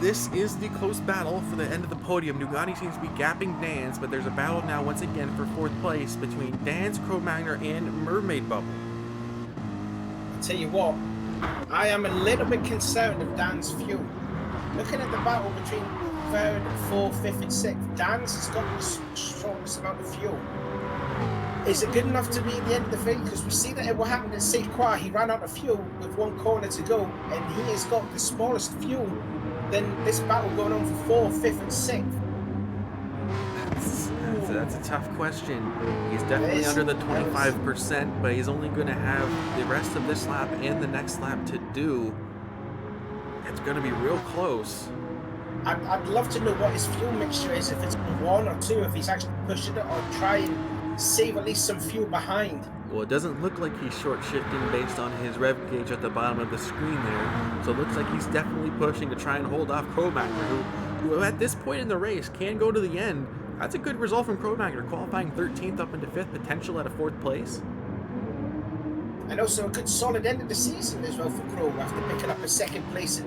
this is the close battle for the end of the podium. Nugatti seems to be gapping Dan's, but there's a battle now once again for 4th place between Dan's, Crowmagner, and Mermaid Bubble. I'll tell you what, I am a little bit concerned of Dan's fuel. Looking at the battle between 3rd, 4th, 5th, and 6th, Dan's has got the strongest amount of fuel. Is it good enough to be at the end of the field? Because we see that what happened at Sequoia, he ran out of fuel with 1 corner to go, and he has got the smallest fuel than this battle going on for 4th, 5th, and 6th. That's a tough question. He's definitely under the 25%, but he's only going to have the rest of this lap and the next lap to do. It's going to be real close. I'd love to know what his fuel mixture is, if it's 1 or 2, if he's actually pushing it, or try and save at least some fuel behind. Well, it doesn't look like he's short shifting based on his rev gauge at the bottom of the screen there. So it looks like he's definitely pushing to try and hold off Crowmagner, who at this point in the race can go to the end. That's a good result from Crowmagner, qualifying 13th up into 5th, potential at a 4th place. And also a good solid end of the season as well for Crow, after picking up a 2nd place in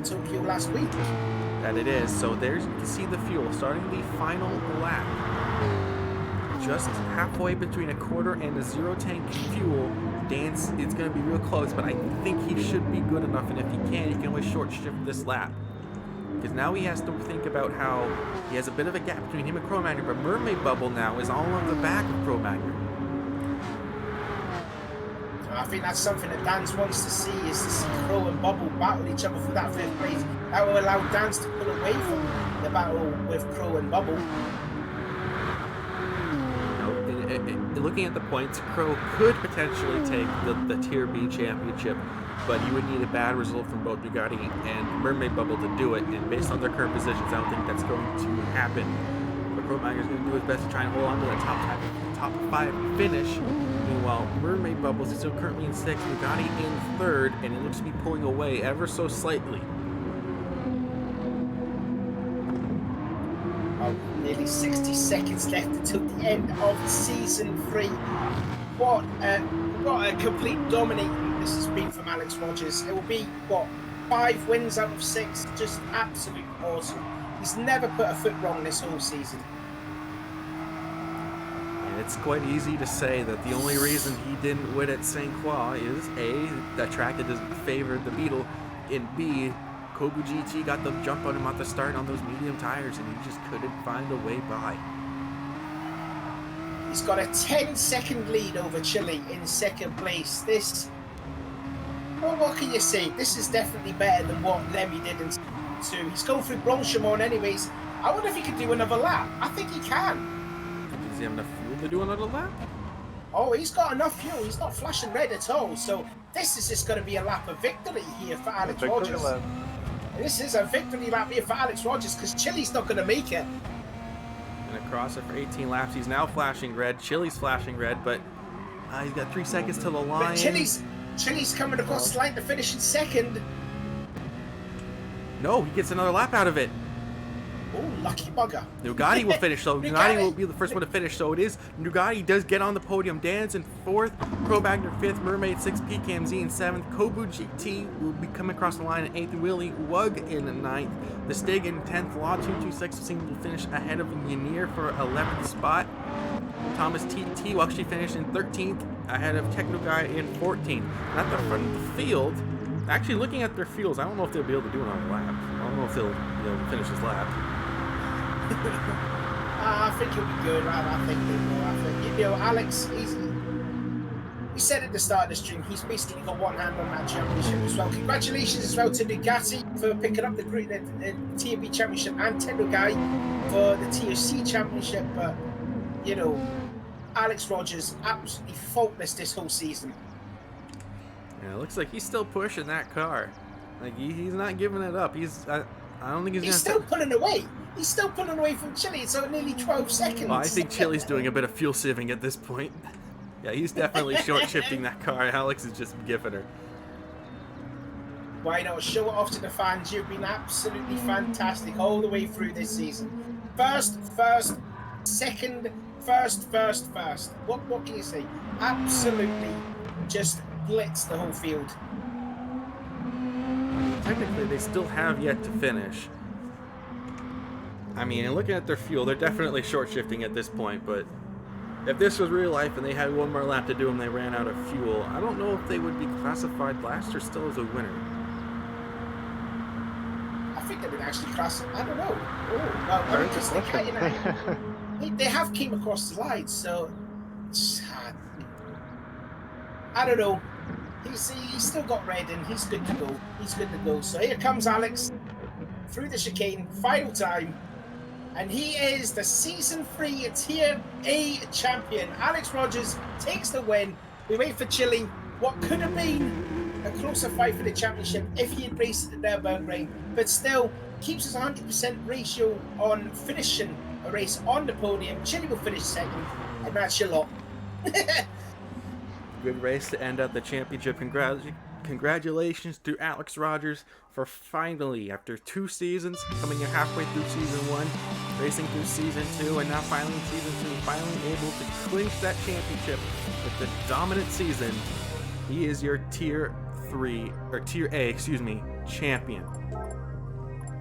Tokyo last week. that it is. So there's, you can see the fuel starting the final lap. Just halfway between a quarter and a 0 tank fuel. Dance, it's going to be real close, but I think he should be good enough, and if he can always short shift this lap. Because now he has to think about how he has a bit of a gap between him and Cro-Magnon, but Mermaid Bubble now is all on the back of Cro-Magnon. I think that's something that Dance wants to see, is to see Crow and Bubble battle each other for that 5th place. That will allow Dance to pull away from the battle with Crow and Bubble. Looking at the points, Crow could potentially take the Tier B championship, but he would need a bad result from both Bugatti and Mermaid Bubble to do it, and based on their current positions, I don't think that's going to happen. But Cro-Magnon is going to do his best to try and hold on to that top 5 finish. Meanwhile, Mermaid Bubbles is still currently in 6th, Bugatti in 3rd, and it looks to be pulling away ever so slightly. Nearly 60 seconds left until the end of season 3. What a complete dominating this has been from Alex Rogers. It will be, what, 5 wins out of 6? Just absolutely awesome. He's never put a foot wrong this whole season. And it's quite easy to say that the only reason he didn't win at St. Croix is A, that track that doesn't favor the Beetle, and B, Kobu GT got the jump on him at the start on those medium tires, and he just couldn't find a way by. He's got a 10-second lead over Chile in 2nd place. This, well, what can you say? This is definitely better than what Lemmy did in 2. He's going through Blanchimont anyways. I wonder if he could do another lap. I think he can. Does he have enough fuel to do another lap? Oh, he's got enough fuel. He's not flashing red at all. So this is just going to be a lap of victory here for Alex Rogers. This is a victory lap here for Alex Rogers, because Chile's not going to make it. And across it for 18 laps. He's now flashing red. Chile's flashing red, but he's got 3 seconds to the line. But Chile's coming across the line to finish in 2nd. No, he gets another lap out of it. Oh, lucky bugger. Nugatti will finish, so Nugatti will be the first one to finish, so it is. Nugatti does get on the podium. Dan's in 4th, Cro-Magnon 5th, Mermaid 6th, PKMZ in 7th, Kobu GT will be coming across the line in 8th, Willie Wug in 9th, the Stig in 10th, Law 226 will finish ahead of Yanir for 11th spot. Thomas TT will actually finish in 13th, ahead of Techno Guy in 14th. At the front of the field, actually looking at their fields, I don't know if they'll be able to do another lap. I don't know if they'll finish this lap. I think he'll be good. I think they will. I think, Alex, he said at the start of the stream, he's basically got one hand on that championship as well. Congratulations as well to Nugatti for picking up the Tier B championship, and Tendo Guy for the Tier C championship. But, Alex Rogers, absolutely faultless this whole season. Yeah, it looks like he's still pushing that car. Like, he's not giving it up. I don't think he's still pulling away. He's still pulling away from Chile. It's nearly 12 seconds. Well, I think Chile's doing a bit of fuel sieving at this point. Yeah, he's definitely short shifting that car. Alex is just giving her. Why not show it off to the fans? You've been absolutely fantastic all the way through this season. First, second, first. What can you say? Absolutely just blitz the whole field. Technically, they still have yet to finish. I mean, and looking at their fuel, they're definitely short shifting at this point, but if this was real life and they had one more lap to do and they ran out of fuel, I don't know if they would be classified last or still as a winner. I think they would actually classify. I don't know. Because they have came across the line, so I don't know. He's still got red and he's good to go. So here comes Alex through the chicane, final time. And he is the Season 3 Tier A champion. Alex Rogers takes the win. We wait for Chile. What could have been a closer fight for the championship if he had raced at the Nürburgring, but still keeps his 100% ratio on finishing a race on the podium. Chile will finish 2nd, and that's your lot. Good race to end out the championship. Congratulations to Alex Rogers for finally, after 2 seasons, coming in halfway through Season 1, racing through Season 2, and now finally in Season 2, finally able to clinch that championship with the dominant season. He is your Tier A, champion.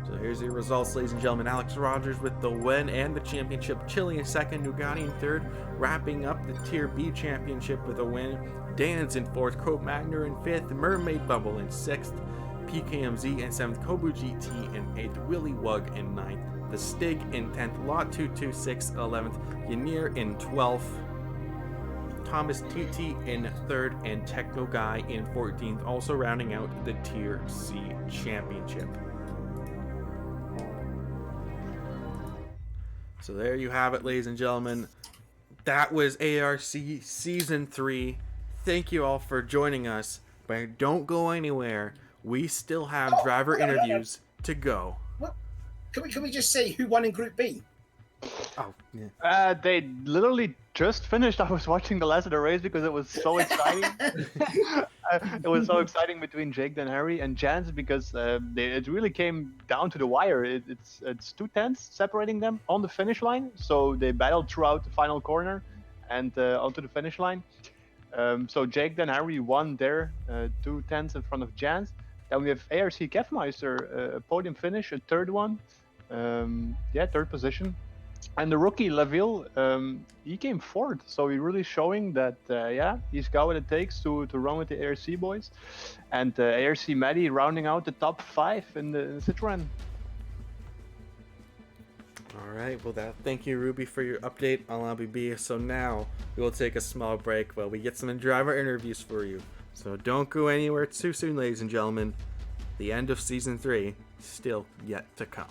So here's your results, ladies and gentlemen. Alex Rogers with the win and the championship. Chile in second, Nugatti in third. Wrapping up the Tier B championship with a win. Dan's in fourth, CRubennnn in fifth, Mermaid Bubble in sixth, PKMZ in seventh, Kobu GT in eighth, Willy Wug in ninth, The Stig in 10th, Lot 226 11th, Yanir in 12th, Thomas TT in 3rd, and Techno Guy in 14th, also rounding out the Tier C championship. So there you have it, ladies and gentlemen. That was ARC Season 3. Thank you all for joining us, but don't go anywhere. We still have driver interviews to go. What? Can we just say who won in Group B? Oh, yeah. They literally just finished. I was watching the last of the race because it was so exciting. It was so exciting between Jake and Harry and Jans because it really came down to the wire. It's 2 tenths separating them on the finish line. So they battled throughout the final corner and onto the finish line. So Jake and Harry won their 2 tenths in front of Jans. Then we have ARC Kefmeister, a podium finish, a third one. Third position. And the rookie Laville, he came fourth, so he's really showing that he's got what it takes to run with the ARC boys. And ARC Maddie rounding out the top 5 in the Citroën. All right, well, thank you, Ruby, for your update on LBB. So now we will take a small break while we get some driver interviews for you. So don't go anywhere too soon, ladies and gentlemen. The end of Season 3 still yet to come.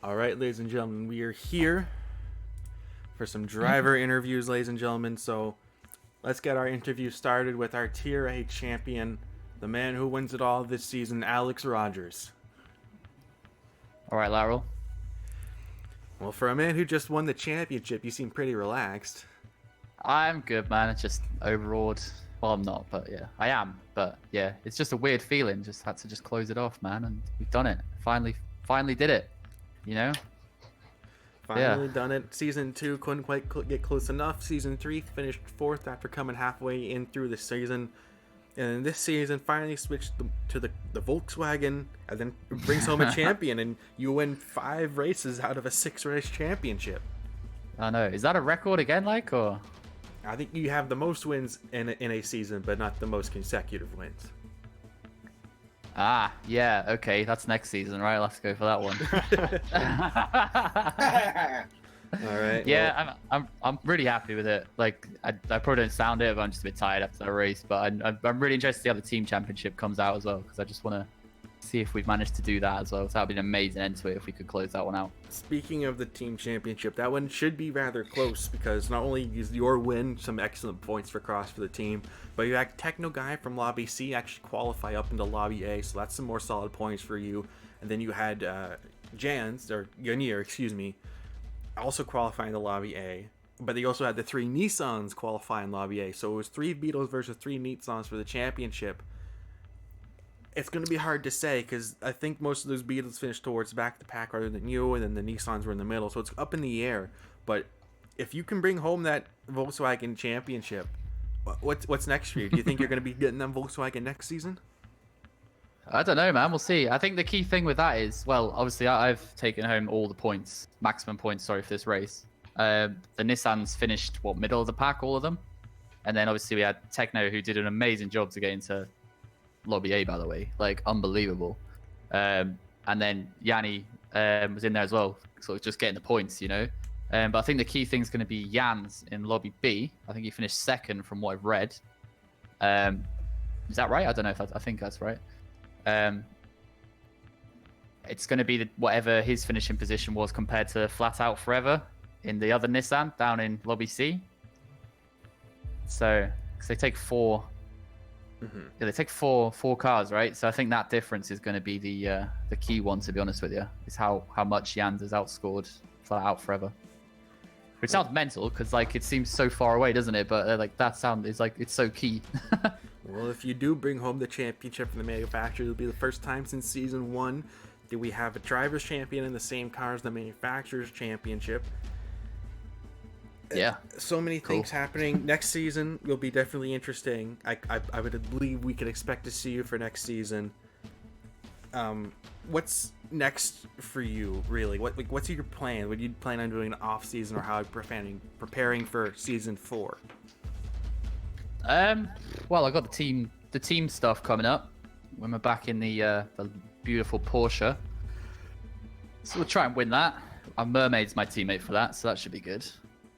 All right, ladies and gentlemen, we are here for some driver interviews, ladies and gentlemen. So let's get our interview started with our Tier A champion, the man who wins it all this season, Alex Rogers. All right, Lateral. Well, for a man who just won the championship, you seem pretty relaxed. I'm good, man. It's just overawed. Well, I'm not, but yeah, I am. But yeah, it's just a weird feeling. Just had to just close it off, man, and we've done it. Finally did it. You know? Finally done it. Season 2 couldn't quite get close enough. Season 3 finished 4th after coming halfway in through the season. And this season finally switched to the Volkswagen and then brings home a champion. And you win 5 races out of a 6-race championship. I know. Is that a record again, like, or? I think you have the most wins in a season, but not the most consecutive wins. Ah, yeah, okay, that's next season, right? Let's go for that one. All right. Yeah, well, I'm really happy with it. Like, I probably don't sound it, but I'm just a bit tired after that race. But I'm really interested to see how the team championship comes out as well, because I just want to see if we've managed to do that as well. So that'd be an amazing end to it if we could close that one out. Speaking of the team championship, that one should be rather close because not only is your win some excellent points for the team, but you had Techno Guy from Lobby C actually qualify up into Lobby A, so that's some more solid points for you. And then you had Yanir, excuse me, also qualifying to Lobby A. But they also had the 3 Nissans qualifying Lobby A, so it was 3 Beetles versus 3 Nissans for the championship. It's going to be hard to say because I think most of those Beetles finished towards back the pack rather than you, and then the Nissans were in the middle, so it's up in the air. But if you can bring home that Volkswagen championship, what's next for you? Do you think you're going to be getting them Volkswagen next season? I don't know, man. We'll see. I think the key thing with that is, well, obviously I've taken home all the points, maximum points, sorry, for this race. The Nissans finished, middle of the pack, all of them? And then obviously we had Techno, who did an amazing job to get into Lobby A, by the way, like unbelievable. And then Yanni was in there as well, sort of just getting the points, you know. But I think the key thing is going to be Jan's in Lobby B. I think he finished 2nd from what I've read. Is that right? I don't know if I think that's right. It's going to be whatever his finishing position was compared to Flat Out Forever in the other Nissan down in Lobby C. So, because they take 4. Mm-hmm. Yeah, they take four cars, right? So I think that difference is going to be the key one, to be honest with you, is how much Jans has outscored Flat Out Forever. Which sounds mental because like it seems so far away, doesn't it? But like that sound is like it's so key. Well, if you do bring home the championship from the manufacturer, it'll be the first time since season 1 that we have a driver's champion in the same car as the manufacturer's championship. Yeah. So many things happening. Next season will be definitely interesting. I would believe we could expect to see you for next season. What's next for you, really? What's your plan? Would you plan on doing an off season, or how are you preparing for season 4? Well, I got the team stuff coming up when we're back in the beautiful Porsche. So we'll try and win that. Our Mermaid's my teammate for that, so that should be good.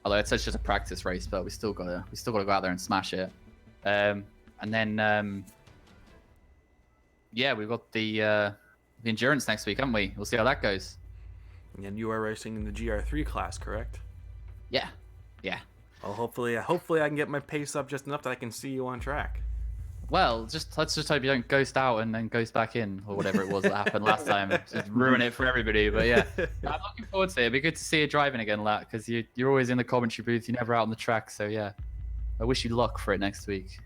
Although it's just a practice race, but we still gotta go out there and smash it. And then yeah, we've got the endurance next week, haven't we? We'll see how that goes. And you are racing in the GR3 class, correct? Yeah. Well, hopefully I can get my pace up just enough that I can see you on track. Well, let's just hope you don't ghost out and then ghost back in, or whatever it was that happened last time. Just ruin it for everybody. But yeah, I'm looking forward to it. It'd be good to see you driving again, Lat, because you're always in the commentary booth. You're never out on the track. So yeah, I wish you luck for it next week.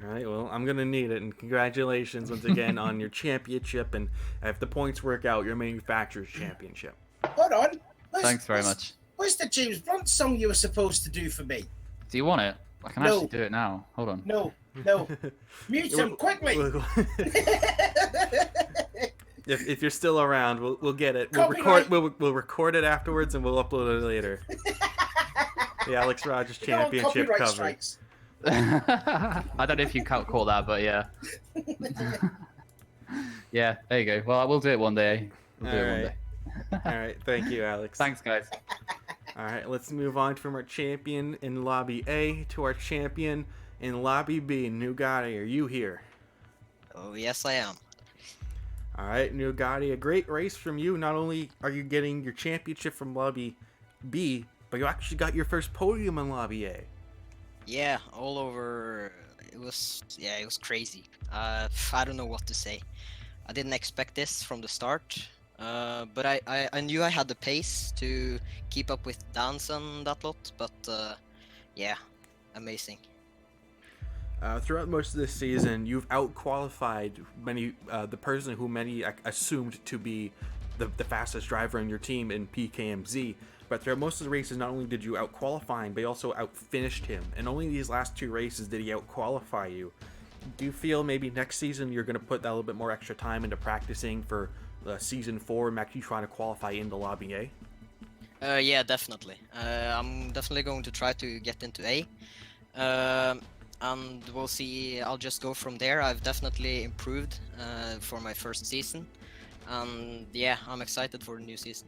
All right, well, I'm going to need it. And congratulations once again on your championship. And if the points work out, your manufacturer's championship. Hold on. Thanks very much. Where's the James Blunt song you were supposed to do for me? Do you want it? I can actually do it now. Hold on. No. Mute him quickly. If you're still around, we'll get it. We'll record it afterwards and we'll upload it later. The Alex Rogers Championship cover. I don't know if you can't call that, but yeah. Yeah, there you go. Well, we'll do it one day. All right, thank you, Alex. Thanks, guys. All right, let's move on from our champion in Lobby A to our champion in Lobby B. Nugatti, are you here? Oh, yes, I am. All right, Nugatti, a great race from you. Not only are you getting your championship from Lobby B, but you actually got your first podium in Lobby A. Yeah, all over. It was crazy. I don't know what to say. I didn't expect this from the start, but I knew I had the pace to keep up with Dance and that lot. But yeah, amazing. Throughout most of this season, you've out-qualified the person who many assumed to be the fastest driver in your team in PKMZ. But throughout most of the races, not only did you out-qualify him, but you also out-finished him. And only these last 2 races did he out-qualify you. Do you feel maybe next season you're going to put that little bit more extra time into practicing for Season 4 and actually trying to qualify into Lobby A? Yeah, definitely. I'm definitely going to try to get into A. And we'll see. I'll just go from there. I've definitely improved for my first season. And yeah, I'm excited for the new season.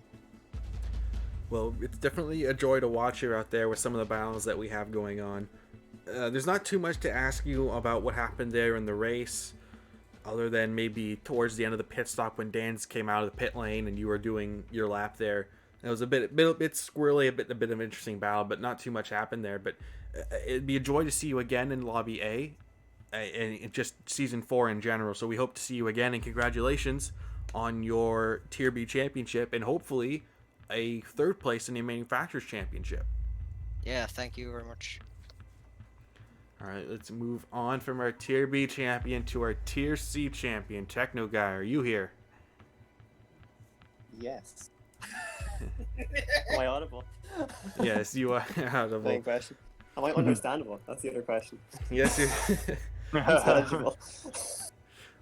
Well, it's definitely a joy to watch you out there with some of the battles that we have going on. There's not too much to ask you about what happened there in the race, other than maybe towards the end of the pit stop when Dan's came out of the pit lane and you were doing your lap there. It was a bit squirrely, a bit of an interesting battle, but not too much happened there. But it'd be a joy to see you again in Lobby A, and just Season 4 in general. So we hope to see you again, and congratulations on your Tier B championship, and hopefully a 3rd place in the Manufacturers Championship. Yeah, thank you very much. All right, let's move on from our Tier B champion to our Tier C champion. Techno Guy, are you here? Yes. Am I audible? Yes, you are audible. Same question. Am I understandable? That's the other question. Yes, you're. Intelligible.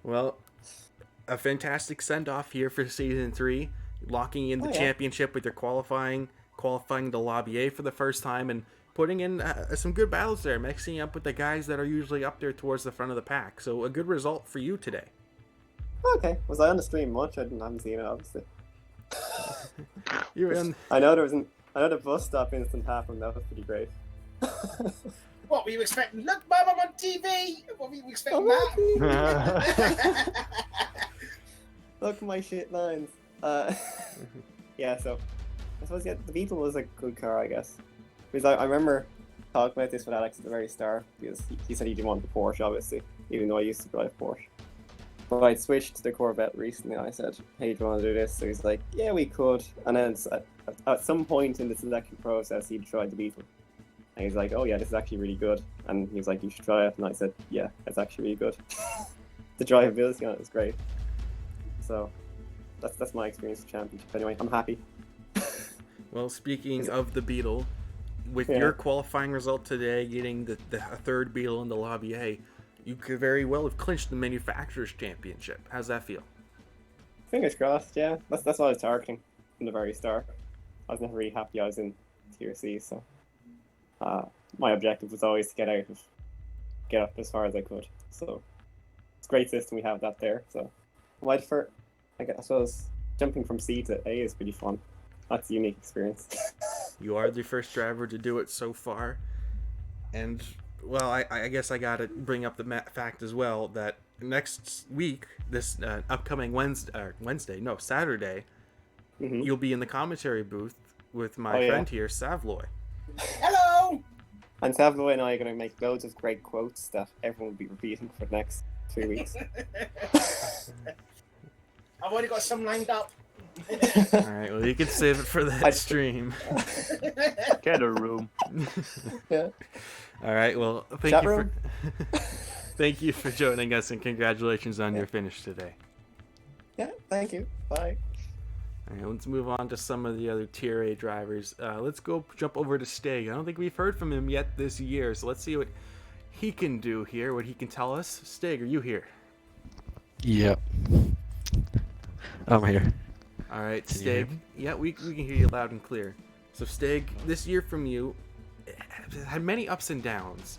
Well, a fantastic send-off here for Season 3, locking in the championship with your qualifying the Lobby A for the first time, and putting in some good battles there, mixing up with the guys that are usually up there towards the front of the pack. So a good result for you today. Okay. Was I on the stream much? I haven't seen it, obviously. You're in. I know the bus stop incident happened. That was pretty great. What were you expecting? Look, Mum, I'm on TV. What were you expecting that? Look at my shit lines. Yeah, so I suppose the Beetle was a good car, I guess. Because I remember talking about this with Alex at the very start, because he said he didn't want the Porsche, obviously, even though I used to drive Porsche. But I switched to the Corvette recently, and I said, hey, do you want to do this? So he's like, yeah, we could. And then at some point in the selection process, he tried the Beetle. And he's like, oh yeah, this is actually really good. And he was like, you should try it. And I said, yeah, it's actually really good. The drivability on it is great. So that's my experience with Championship. Anyway, I'm happy. Well, speaking of the Beetle, with your qualifying result today, getting the 3rd Beetle in the Lobby A, you could very well have clinched the Manufacturers Championship. How's that feel? Fingers crossed, yeah. That's what I was targeting from the very start. I was never really happy I was in Tier C, so my objective was always to get up as far as I could. So it's a great system we have that there. So I suppose jumping from C to A is pretty fun. That's a unique experience. You are the first driver to do it so far. And, well, I guess I gotta bring up the fact as well that next week, this upcoming Saturday, you'll be in the commentary booth with my friend here, Savloy. Hello! And Savloy and I are going to make loads of great quotes that everyone will be repeating for the next 3 weeks. I've already got some lined up. Alright, well, you can save it for that stream. Get a room. Yeah. Alright, well, thank you for joining us, and congratulations on your finish today. Yeah, thank you. Bye. Alright, let's move on to some of the other Tier A drivers. Let's jump over to Stig. I don't think we've heard from him yet this year, so let's see what he can do here, what he can tell us. Stig, are you here? Yep. I'm here. Alright, Stig. Yeah, we can hear you loud and clear. So, Stig, this year from you had many ups and downs.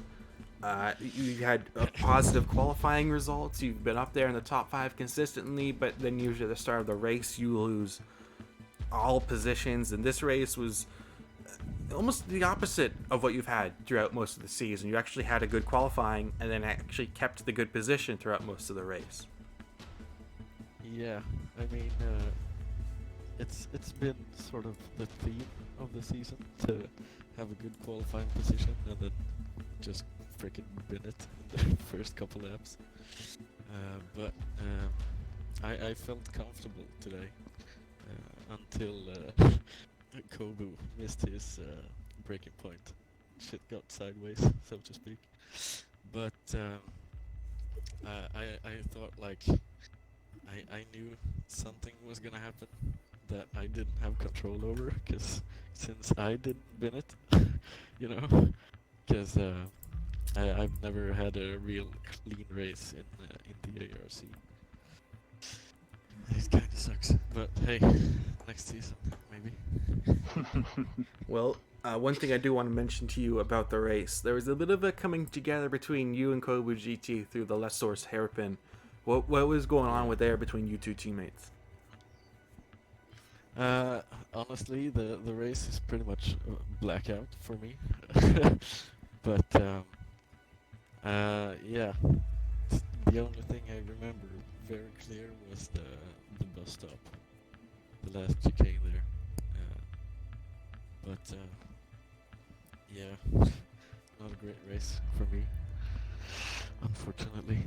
You had positive qualifying results. You've been up there in the top 5 consistently, but then usually at the start of the race, you lose all positions. And this race was almost the opposite of what you've had throughout most of the season. You actually had a good qualifying and then actually kept the good position throughout most of the race. Yeah, I mean, it's been sort of the theme of the season to have a good qualifying position and then just freaking win it in the first couple laps. But I felt comfortable today until Kobu missed his breaking point. Shit got sideways, so to speak. But I thought like I knew something was gonna happen that I didn't have control over, because since I didn't win it, you know, because I've never had a real clean race in the ARC. It kind of sucks, but hey, next season maybe. Well, one thing I do want to mention to you about the race, there was a bit of a coming together between you and Kobu GT through the Lessor's hairpin. What was going on with there between you two teammates? Honestly, the race is pretty much blackout for me. But yeah, the only thing I remember very clear was the bus stop, the last chicane there. But yeah, not a great race for me, unfortunately.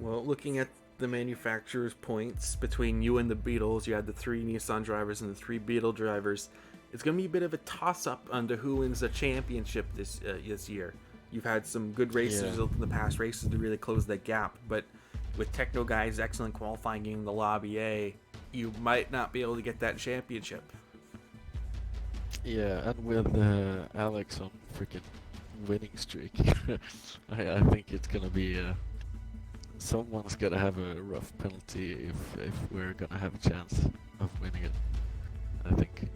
Well, looking at the manufacturer's points between you and the Beetles, you had the 3 Nissan drivers and the 3 Beetle drivers. It's going to be a bit of a toss-up under who wins the championship this year. You've had some good races in the past races to really close that gap, but with Techno Guy's excellent qualifying in the Lobby A, you might not be able to get that championship. Yeah, and with Alex on freaking winning streak, I think it's gonna be someone's gonna have a rough penalty if we're gonna have a chance of winning it. I think.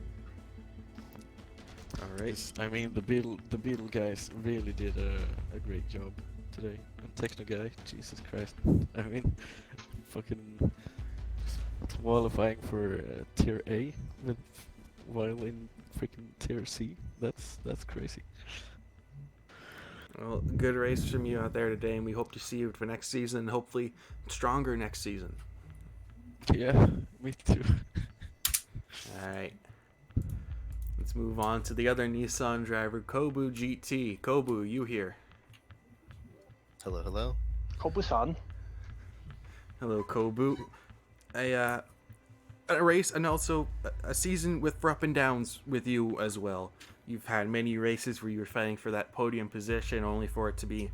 All right. I mean, the Beetle guys really did a great job today. And Techno Guy, Jesus Christ! I mean, fucking qualifying for tier A while in freaking tier C. That's crazy. Well, good race from you out there today, and we hope to see you for next season, and hopefully stronger next season. Yeah, me too. Alright. Let's move on to the other Nissan driver, Kobu GT. Kobu, you here? Hello, hello. Kobu-san. Hello, Kobu. A race and also a season with up and downs with you as well. You've had many races where you were fighting for that podium position, only for it to be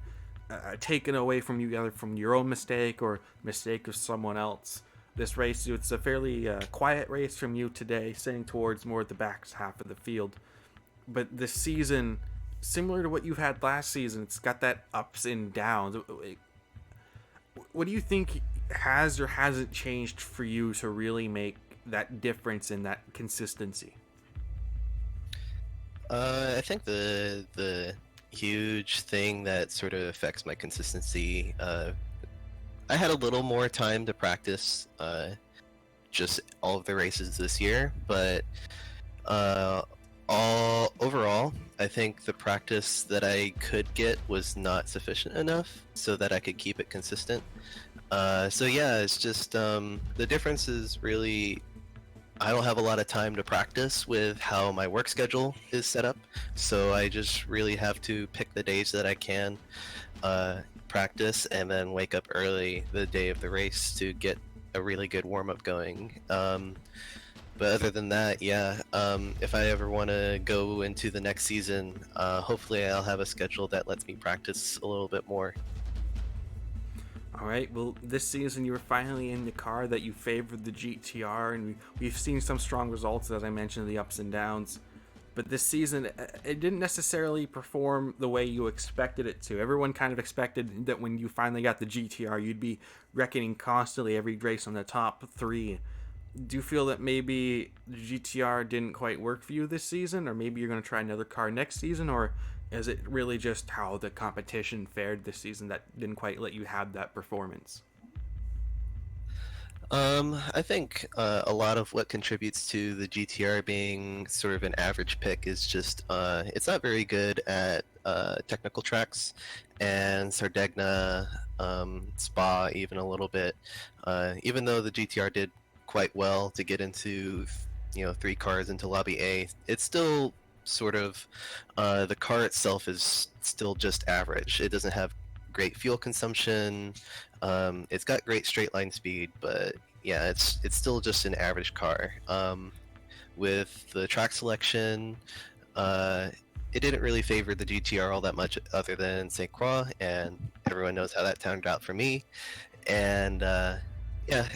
taken away from you, either from your own mistake or mistake of someone else. This race, it's a fairly quiet race from you today, sitting towards more of the back half of the field. But this season, similar to what you've had last season, it's got that ups and downs. What do you think has or hasn't changed for you to really make that difference in that consistency? I think the huge thing that sort of affects my consistency, I had a little more time to practice just all of the races this year, but overall, I think the practice that I could get was not sufficient enough so that I could keep it consistent. So yeah, it's just the difference is really I don't have a lot of time to practice with how my work schedule is set up, so I just really have to pick the days that I can practice and then wake up early the day of the race to get a really good warm-up going. But other than that, yeah, if I ever want to go into the next season, hopefully I'll have a schedule that lets me practice a little bit more. All right, well, this season you were finally in the car that you favored, the GTR, and we've seen some strong results, as I mentioned, the ups and downs. But this season, it didn't necessarily perform the way you expected it to. Everyone kind of expected that when you finally got the GTR, you'd be reckoning constantly every race on the top 3. Do you feel that maybe the GTR didn't quite work for you this season, or maybe you're going to try another car next season, or is it really just how the competition fared this season that didn't quite let you have that performance? I think a lot of what contributes to the GTR being sort of an average pick is just it's not very good at technical tracks, and Sardegna Spa even a little bit. Even though the GTR did quite well to get into 3 cars into lobby A, it's still sort of the car itself is still just average. It doesn't have great fuel consumption. It's got great straight line speed, but yeah, it's still just an average car. With the track selection, it didn't really favor the GTR all that much other than St. Croix, and everyone knows how that turned out for me. And yeah,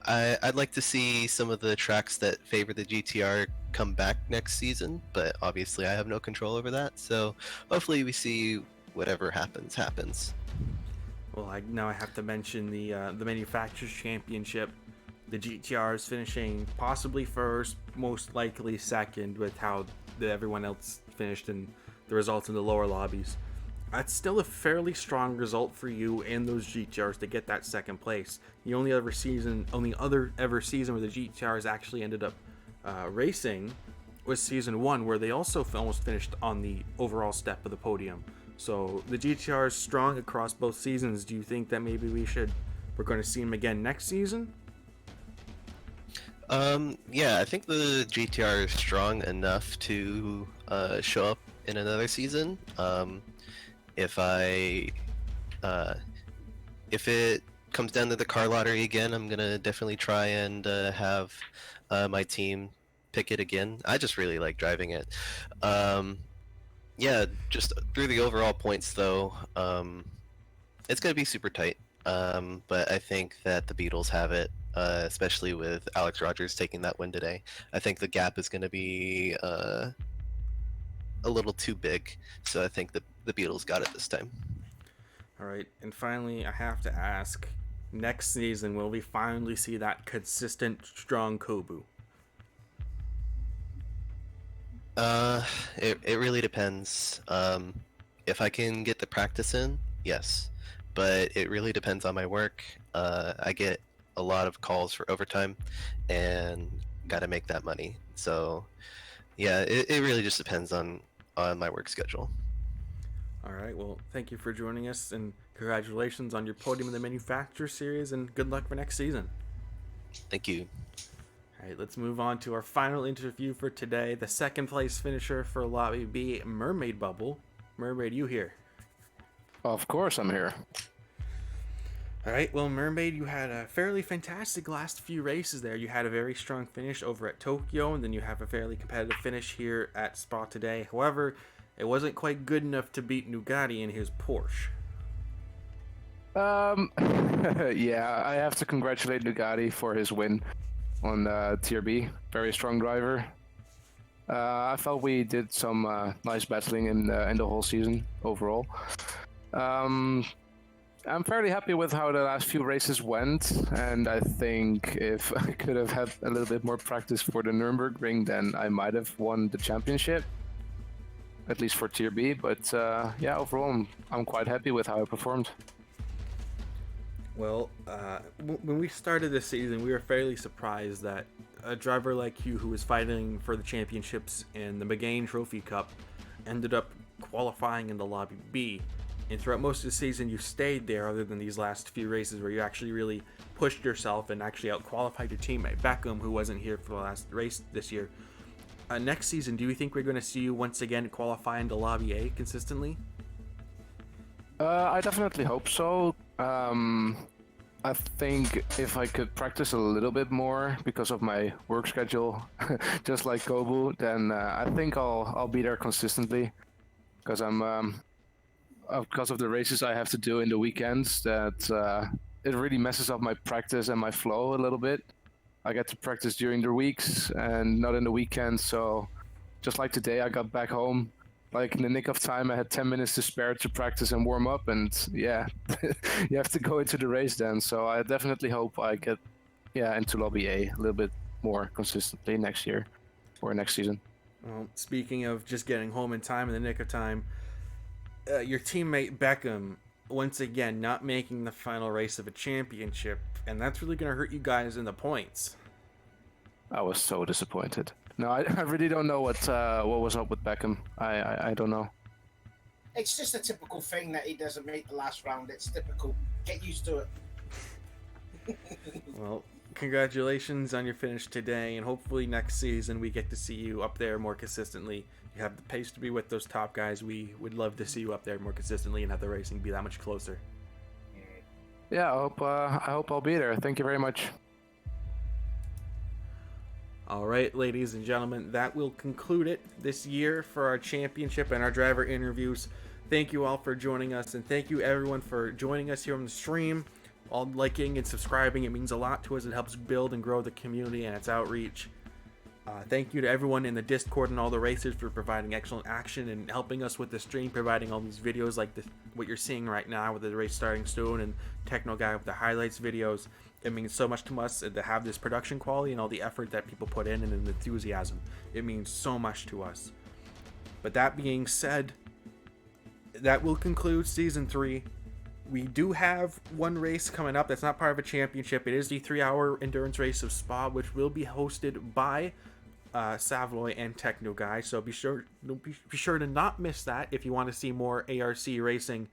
I'd like to see some of the tracks that favor the GTR come back next season, but obviously I have no control over that, so hopefully we see whatever happens. Well, now I have to mention the Manufacturers Championship. The GTR is finishing possibly first, most likely second, with how everyone else finished and the results in the lower lobbies. That's still a fairly strong result for you and those GTRs to get that second place. The only other season where the GTRs actually ended up racing was season 1, where they also almost finished on the overall step of the podium. So the GTR is strong across both seasons. Do you think that maybe we're going to see them again next season? Yeah, I think the GTR is strong enough to show up in another season. If it comes down to the car lottery again, I'm gonna definitely try and have my team pick it again. I just really like driving it. Yeah, just through the overall points though, it's gonna be super tight. But I think that the Beatles have it, especially with Alex Rogers taking that win today. I think the gap is gonna be a little too big, so I think the Beatles got it this time. All right, and finally, I have to ask, next season, will we finally see that consistent, strong Kobu? It really depends. If I can get the practice in, yes, but it really depends on my work. I get a lot of calls for overtime, and got to make that money. So, yeah, it really just depends on my work schedule. All right, well, thank you for joining us, and congratulations on your podium in the Manufacturer Series, and good luck for next season. Thank you. All right, let's move on to our final interview for today. The second place finisher for Lobby B, Mermaid Bubble. Mermaid, you here? Of course I'm here. All right, well, Mermaid, you had a fairly fantastic last few races there. You had a very strong finish over at Tokyo, and then you have a fairly competitive finish here at Spa today. However, it wasn't quite good enough to beat Nugatti in his Porsche. Yeah, I have to congratulate Nugatti for his win on Tier B. Very strong driver. I felt we did some nice battling in the whole season overall. I'm fairly happy with how the last few races went, and I think if I could have had a little bit more practice for the Nürburgring, then I might have won the championship, at least for Tier B. But yeah, overall, I'm quite happy with how I performed. Well, when we started this season, we were fairly surprised that a driver like you, who was fighting for the championships in the McGain Trophy Cup, ended up qualifying in the Lobby B. And throughout most of the season, you stayed there, other than these last few races where you actually really pushed yourself and actually out-qualified your teammate, Beckham, who wasn't here for the last race this year. Next season, do you think we're going to see you once again qualify into Lobby A consistently? I definitely hope so. I think if I could practice a little bit more because of my work schedule, just like Kobu, then I think I'll be there consistently, because because of the races I have to do in the weekends, that it really messes up my practice and my flow a little bit. I get to practice during the weeks and not in the weekends, so just like today, I got back home like in the nick of time. I had 10 minutes to spare to practice and warm up, and yeah, you have to go into the race then. So I definitely hope I get into Lobby A a little bit more consistently next year or next season. Well, speaking of just getting home in time, in the nick of time, your teammate Beckham, once again, not making the final race of a championship, and that's really going to hurt you guys in the points. I was so disappointed. No, I really don't know what was up with Beckham. I don't know. It's just a typical thing that he doesn't make the last round. It's typical. Get used to it. Well, congratulations on your finish today, and hopefully next season we get to see you up there more consistently. You have the pace to be with those top guys. We would love to see you up there more consistently and have the racing be that much closer. Yeah, I hope I'll be there. Thank you very much. All right, ladies and gentlemen, that will conclude it this year for our championship and our driver interviews. Thank you all for joining us, and thank you everyone for joining us here on the stream. All liking and subscribing, it means a lot to us. It helps build and grow the community and its outreach. Thank you to everyone in the Discord and all the racers for providing excellent action and helping us with the stream, providing all these videos like what you're seeing right now with the race starting soon, and Techno Guy with the highlights videos. It means so much to us to have this production quality and all the effort that people put in and the enthusiasm. It means so much to us. But that being said, that will conclude Season 3. We do have one race coming up that's not part of a championship. It is the 3-hour endurance race of Spa, which will be hosted by Savloy and Techno Guy. So be sure to not miss that if you want to see more ARC racing.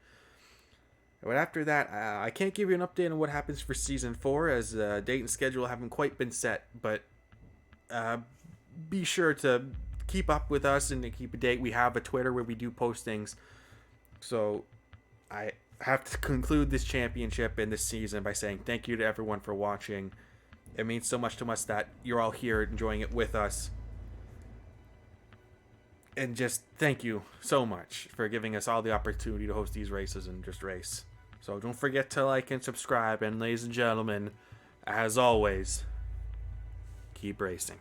But after that, I can't give you an update on what happens for Season 4, as date and schedule haven't quite been set. But be sure to keep up with us and to keep a date. We have a Twitter where we do postings. So I have to conclude this championship and this season by saying thank you to everyone for watching. It means so much to us that you're all here enjoying it with us. And just thank you so much for giving us all the opportunity to host these races and just race. So don't forget to like and subscribe. And ladies and gentlemen, as always, keep racing.